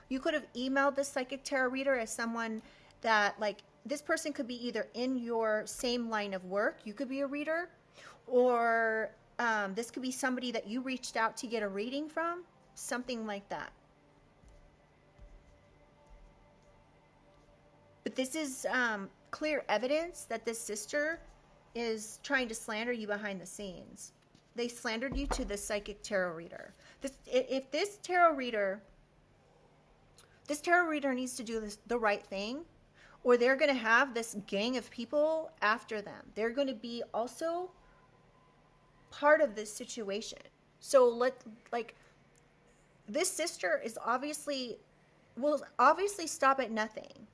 You could have emailed this psychic tarot reader as someone that, like, this person could be either in your same line of work, you could be a reader, or this could be somebody that you reached out to get a reading from, something like that. But this is clear evidence that this sister is trying to slander you behind the scenes. They slandered you to the psychic tarot reader. If this tarot reader needs to do the right thing, or they're going to have this gang of people after them. They're going to be also part of this situation. So this sister is will obviously stop at nothing,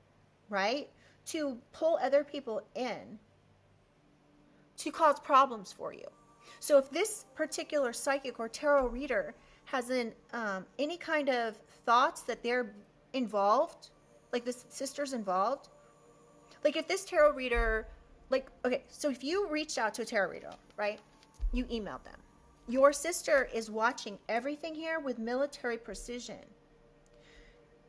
right? To pull other people in to cause problems for you. So if this particular psychic or tarot reader has any kind of thoughts that they're involved, like this sister's involved, like if this tarot reader, so if you reached out to a tarot reader, right? You emailed them. Your sister is watching everything here with military precision.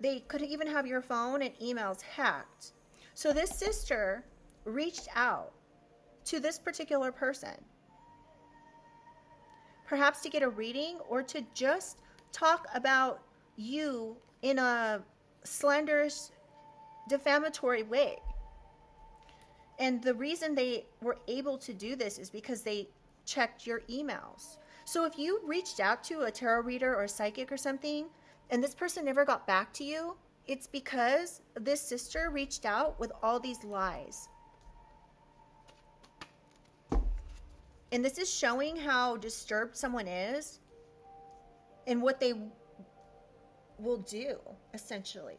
They could even have your phone and emails hacked. So this sister reached out to this particular person, perhaps to get a reading or to just talk about you in a slanderous, defamatory way. And the reason they were able to do this is because they checked your emails. So if you reached out to a tarot reader or a psychic or something, and this person never got back to you, it's because this sister reached out with all these lies. And this is showing how disturbed someone is and what they will do, essentially.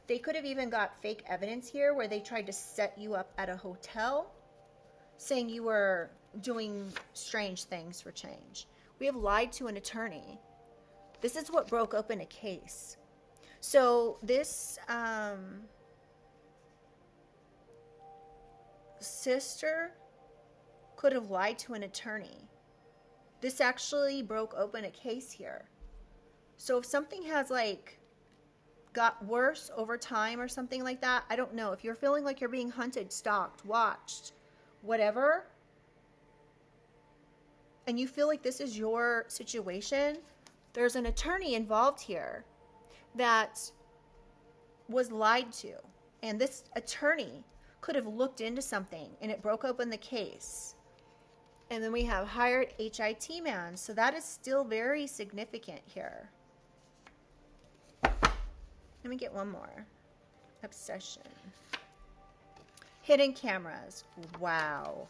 They could have even got fake evidence here where they tried to set you up at a hotel saying you were doing strange things for change. We have lied to an attorney. This is what broke open a case. So this sister could have lied to an attorney. This actually broke open a case here. So if something has got worse over time or something like that, I don't know. If you're feeling like you're being hunted, stalked, watched, whatever, and you feel like this is your situation, there's an attorney involved here that was lied to. And this attorney could have looked into something and it broke open the case. And then we have hired HIT man. So that is still very significant here. Let me get one more. Obsession. Hidden cameras. Wow.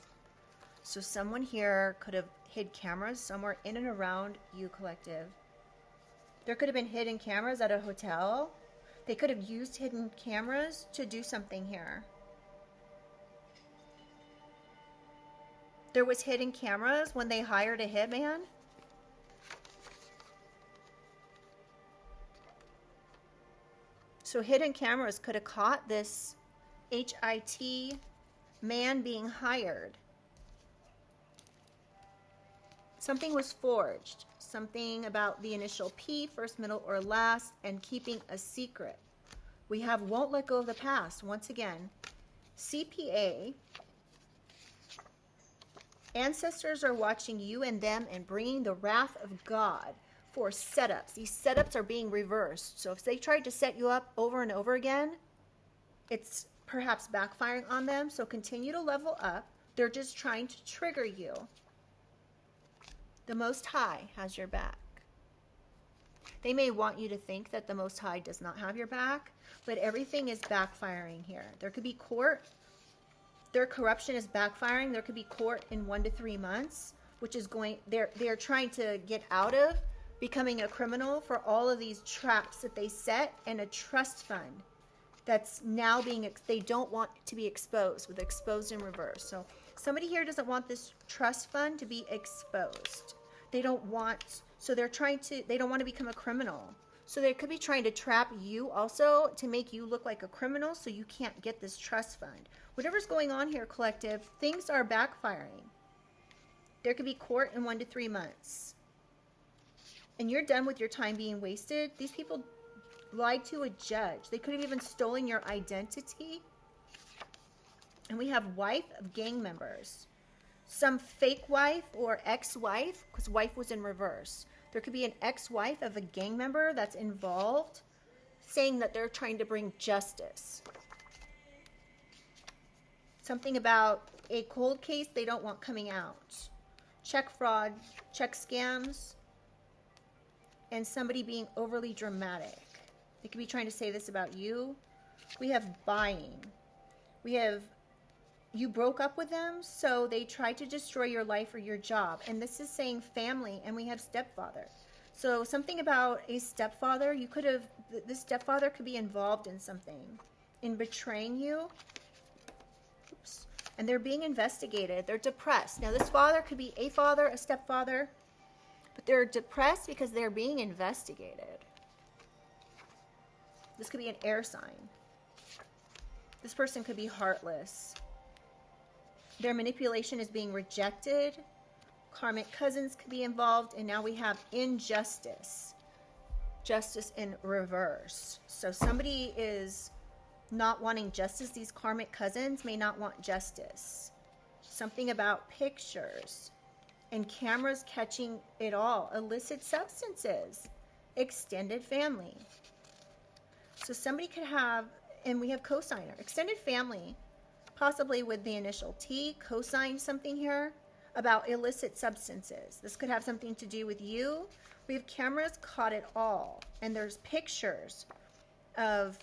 So someone here could have hid cameras somewhere in and around you, collective. There could have been hidden cameras at a hotel. They could have used hidden cameras to do something here. There was hidden cameras when they hired a hitman. So hidden cameras could have caught this HIT man being hired. Something was forged. Something about the initial P, first, middle, or last, and keeping a secret. We have won't let go of the past. Once again, CPA. Ancestors are watching you and them and bringing the wrath of God for setups. These setups are being reversed. So if they tried to set you up over and over again, it's perhaps backfiring on them. So continue to level up. They're just trying to trigger you. The Most High has your back. They may want you to think that the Most High does not have your back, but everything is backfiring here. There could be court. Their corruption is backfiring. There could be court in 1 to 3 months, which is they're trying to get out of becoming a criminal for all of these traps that they set, and a trust fund that's now they don't want to be exposed, with exposed in reverse. So somebody here doesn't want this trust fund to be exposed. They don't want to become a criminal. So they could be trying to trap you also to make you look like a criminal so you can't get this trust fund. Whatever's going on here, collective, things are backfiring. There could be court in 1 to 3 months. And you're done with your time being wasted. These people lied to a judge. They could have even stolen your identity. And we have wife of gang members. Some fake wife or ex-wife, because wife was in reverse. There could be an ex-wife of a gang member that's involved, saying that they're trying to bring justice. Something about a cold case they don't want coming out. Check fraud, check scams, and somebody being overly dramatic. They could be trying to say this about you. We have buying. We have you broke up with them, so they tried to destroy your life or your job. And this is saying family, and we have stepfather. So something about a stepfather, you could have, this stepfather could be involved in something, in betraying you. Oops. And they're being investigated. They're depressed. Now this father could be a father, a stepfather, but they're depressed because they're being investigated. This could be an air sign. This person could be heartless. Their manipulation is being rejected. Karmic cousins could be involved. And now we have injustice. Justice in reverse. So somebody is not wanting justice. These karmic cousins may not want justice. Something about pictures and cameras catching it all. Illicit substances. Extended family. So somebody could have, and we have cosigner. Extended family. Possibly with the initial T, co-sign something here about illicit substances. This could have something to do with you. We have cameras caught it all. And there's pictures of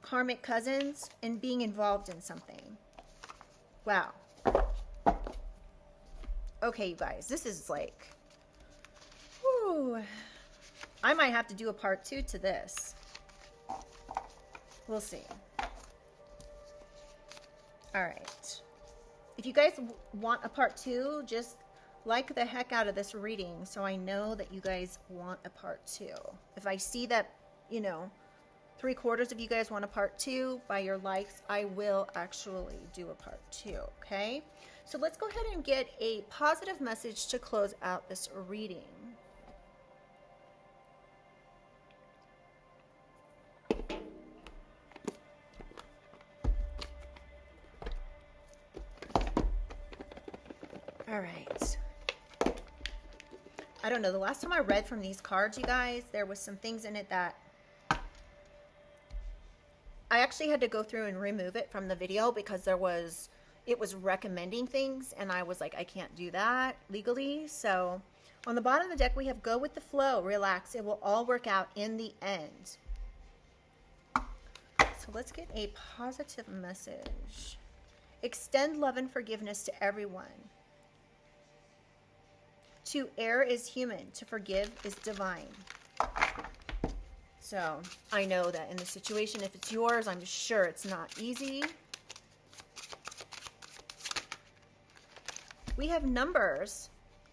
karmic cousins and being involved in something. Wow. Okay, you guys, this is like, whew. I might have to do a part 2 to this. We'll see. All right. If you guys want a part 2, just like the heck out of this reading so I know that you guys want a part 2. If I see that, 3/4 of you guys want a part 2 by your likes, I will actually do a part 2, okay? So let's go ahead and get a positive message to close out this reading. All right. I don't know. The last time I read from these cards, you guys, there was some things in it that I actually had to go through and remove it from the video because it was recommending things and I was like, I can't do that legally. So on the bottom of the deck, we have go with the flow, relax. It will all work out in the end. So let's get a positive message. Extend love and forgiveness to everyone. To err is human, to forgive is divine. So I know that in the situation, if it's yours, I'm sure it's not easy. We have numbers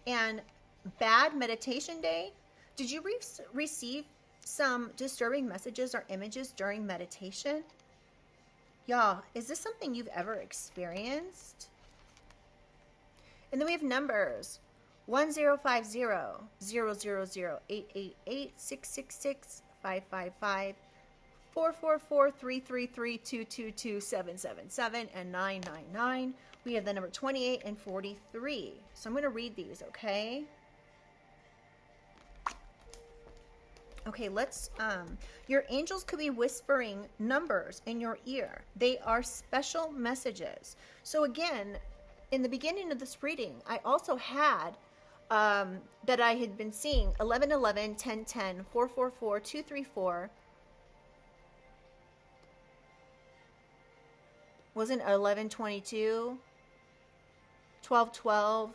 and bad meditation day. Did you receive some disturbing messages or images during meditation? Y'all, is this something you've ever experienced? And then we have numbers. 1050 000 888 666 555 444 333 222 777 and 999. We have the number 28 and 43. So I'm going to read these, okay? Okay, let's, your angels could be whispering numbers in your ear. They are special messages. So again, in the beginning of this reading, I also had that I had been seeing 1111, 1010, 444, 234. Wasn't 1122, 1212,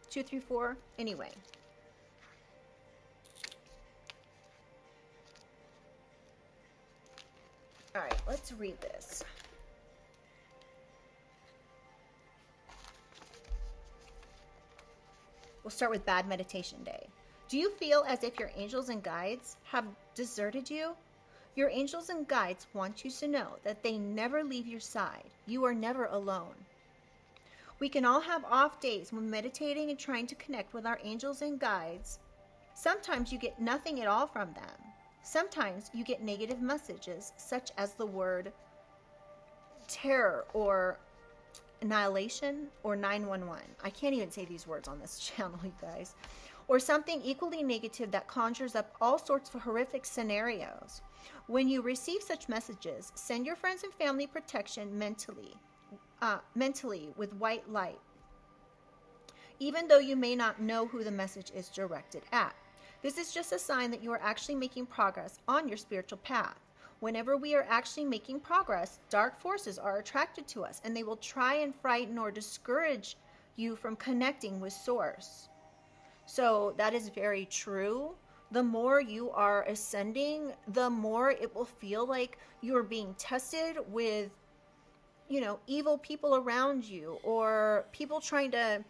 234? Anyway. All right, let's read this. We'll start with bad meditation day. Do you feel as if your angels and guides have deserted you? Your angels and guides want you to know that they never leave your side. You are never alone. We can all have off days when meditating and trying to connect with our angels and guides Sometimes you get nothing at all from them. Sometimes you get negative messages, such as the word terror or annihilation or 911. I can't even say these words on this channel, you guys. Or something equally negative that conjures up all sorts of horrific scenarios. When you receive such messages, send your friends and family protection mentally with white light, even though you may not know who the message is directed at. This is just a sign that you are actually making progress on your spiritual path. Whenever we are actually making progress, dark forces are attracted to us, and they will try and frighten or discourage you from connecting with Source. So that is very true. The more you are ascending, the more it will feel like you're being tested with, evil people around you, or people trying to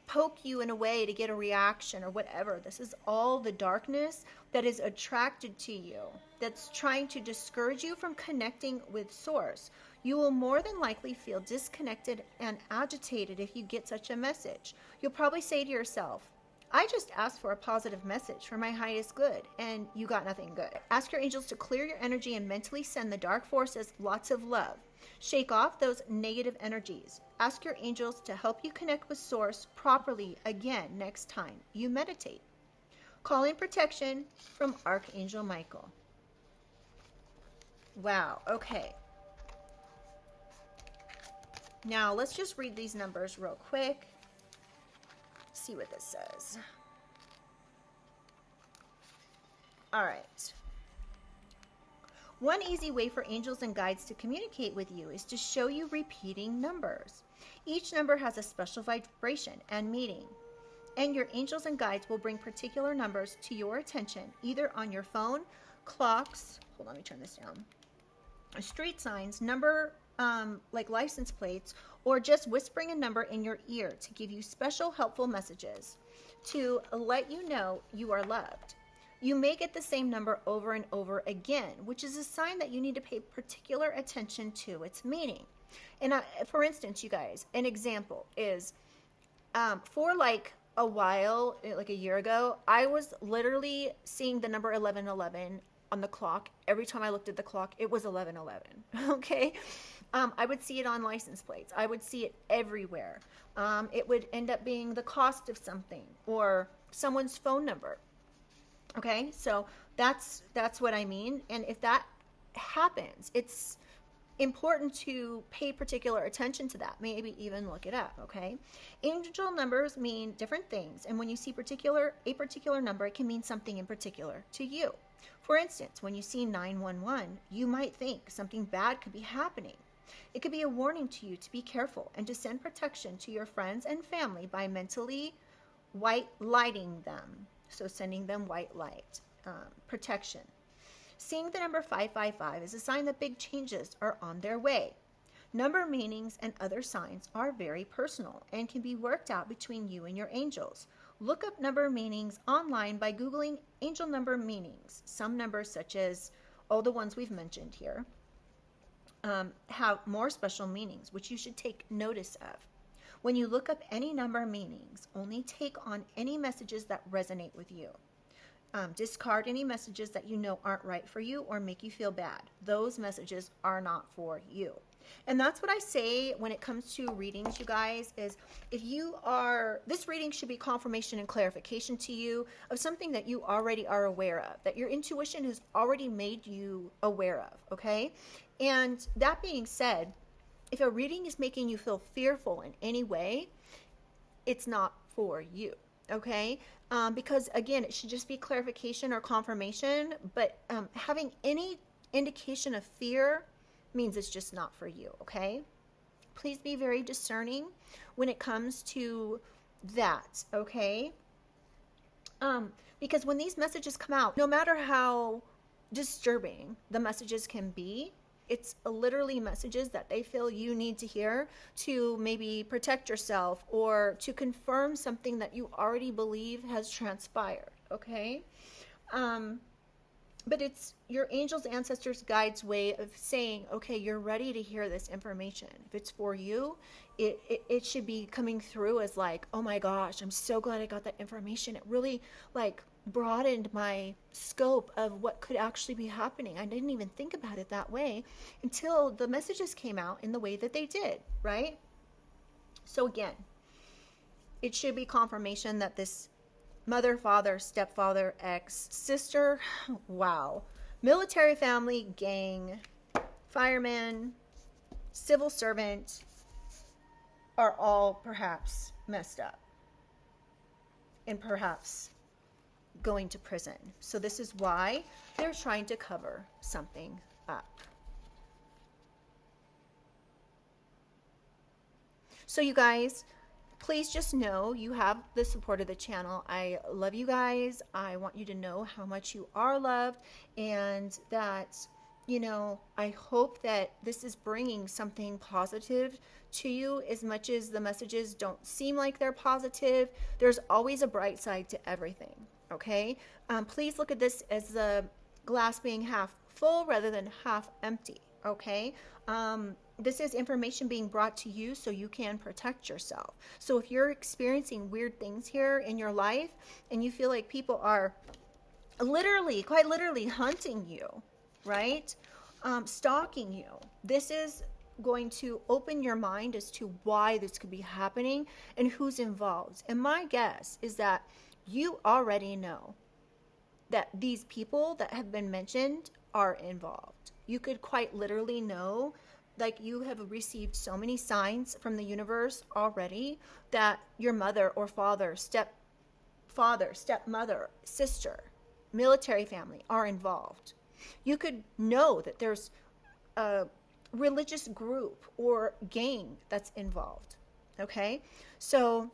poke you in a way to get a reaction or whatever. This is all the darkness that is attracted to you, that's trying to discourage you from connecting with Source. You will more than likely feel disconnected and agitated if you get such a message. You'll probably say to yourself, I just asked for a positive message for my highest good, and you got nothing good. Ask your angels to clear your energy and mentally send the dark forces lots of love. Shake off those negative energies. Ask your angels to help you connect with Source properly again next time you meditate. Call in protection from Archangel Michael. Wow, okay. Now let's just read these numbers real quick. See what this says. All right. One easy way for angels and guides to communicate with you is to show you repeating numbers. Each number has a special vibration and meaning, and your angels and guides will bring particular numbers to your attention, either on your phone, clocks, hold on, let me turn this down, street signs, number like license plates, or just whispering a number in your ear to give you special helpful messages to let you know you are loved. You may get the same number over and over again, which is a sign that you need to pay particular attention to its meaning. And for instance, you guys, an example is for like a while, like a year ago, I was literally seeing the number 1111 on the clock. Every time I looked at the clock, it was 1111. Okay. I would see it on license plates. I would see it everywhere. It would end up being the cost of something or someone's phone number. Okay, so that's what I mean. And if that happens, it's important to pay particular attention to that. Maybe even look it up. Okay, angel numbers mean different things, and when you see a particular number, it can mean something in particular to you. For instance, when you see 911, you might think something bad could be happening. It could be a warning to you to be careful and to send protection to your friends and family by mentally white lighting them. So sending them white light, protection. Seeing the number 555 is a sign that big changes are on their way. Number meanings and other signs are very personal and can be worked out between you and your angels. Look up number meanings online by Googling angel number meanings. Some numbers, such as all the ones we've mentioned here, have more special meanings, which you should take notice of. When you look up any number meanings, only take on any messages that resonate with you. Discard any messages that you know aren't right for you or make you feel bad. Those messages are not for you. And that's what I say when it comes to readings, you guys, is if you are, this reading should be confirmation and clarification to you of something that you already are aware of, that your intuition has already made you aware of, okay? And that being said, if a reading is making you feel fearful in any way, it's not for you, okay? Because again, it should just be clarification or confirmation, but having any indication of fear means it's just not for you, okay? Please be very discerning when it comes to that, okay? Because when these messages come out, no matter how disturbing the messages can be, it's literally messages that they feel you need to hear to maybe protect yourself or to confirm something that you already believe has transpired, okay? But it's your angels, ancestors, guides' way of saying, okay, you're ready to hear this information. If it's for you, it should be coming through as like, oh my gosh, I'm so glad I got that information. It really like broadened my scope of what could actually be happening. I didn't even think about it that way until the messages came out in the way that they did, right? So again, it should be confirmation that this mother, father, stepfather, ex, sister, wow, military family, gang, fireman, civil servant are all perhaps messed up and perhaps going to prison. So this is why they're trying to cover something up. So you guys, please just know you have the support of the channel. I love you guys. I want you to know how much you are loved, and that, you know, I hope that this is bringing something positive to you. As much as the messages don't seem like they're positive, there's always a bright side to everything, okay? Please look at this as the glass being half full rather than half empty, okay? This is information being brought to you so you can protect yourself. So if you're experiencing weird things here in your life and you feel like people are literally, quite literally hunting you, right? Stalking you, this is going to open your mind as to why this could be happening and who's involved. And my guess is that you already know that these people that have been mentioned are involved. You could quite literally know, like you have received so many signs from the universe already that your mother or father, stepfather, stepmother, sister, military family are involved. You could know that there's a religious group or gang that's involved, okay? So,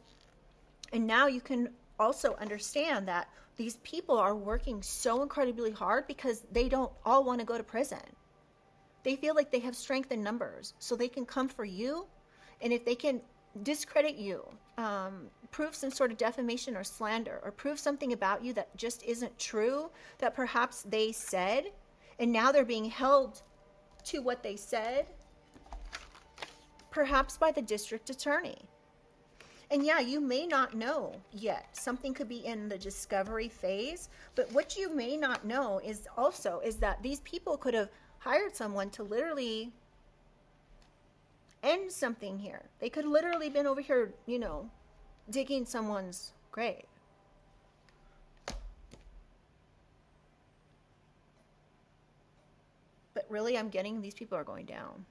and now you can also understand that these people are working so incredibly hard because they don't all want to go to prison. They feel like they have strength in numbers, so they can come for you. And if they can discredit you, prove some sort of defamation or slander, or prove something about you that just isn't true, that perhaps they said, and now they're being held to what they said, perhaps by the district attorney. And yeah, you may not know yet. Something could be in the discovery phase, but what you may not know is also is that these people could have hired someone to literally end something here. They could literally been over here, you know, digging someone's grave. But really, I'm getting these people are going down.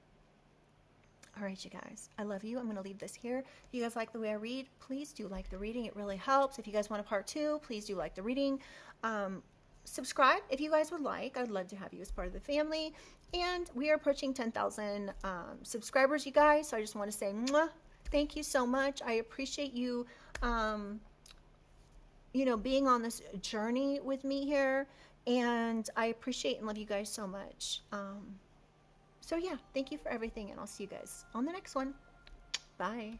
All right, you guys, I love you. I'm going to leave this here. If you guys like the way I read, please do like the reading. It really helps. If you guys want a part 2, please do like the reading. Subscribe if you guys would like. I'd love to have you as part of the family. And we are approaching 10,000 subscribers, you guys. So I just want to say, mwah, thank you so much. I appreciate you, you know, being on this journey with me here. And I appreciate and love you guys so much. So yeah, thank you for everything, and I'll see you guys on the next one. Bye.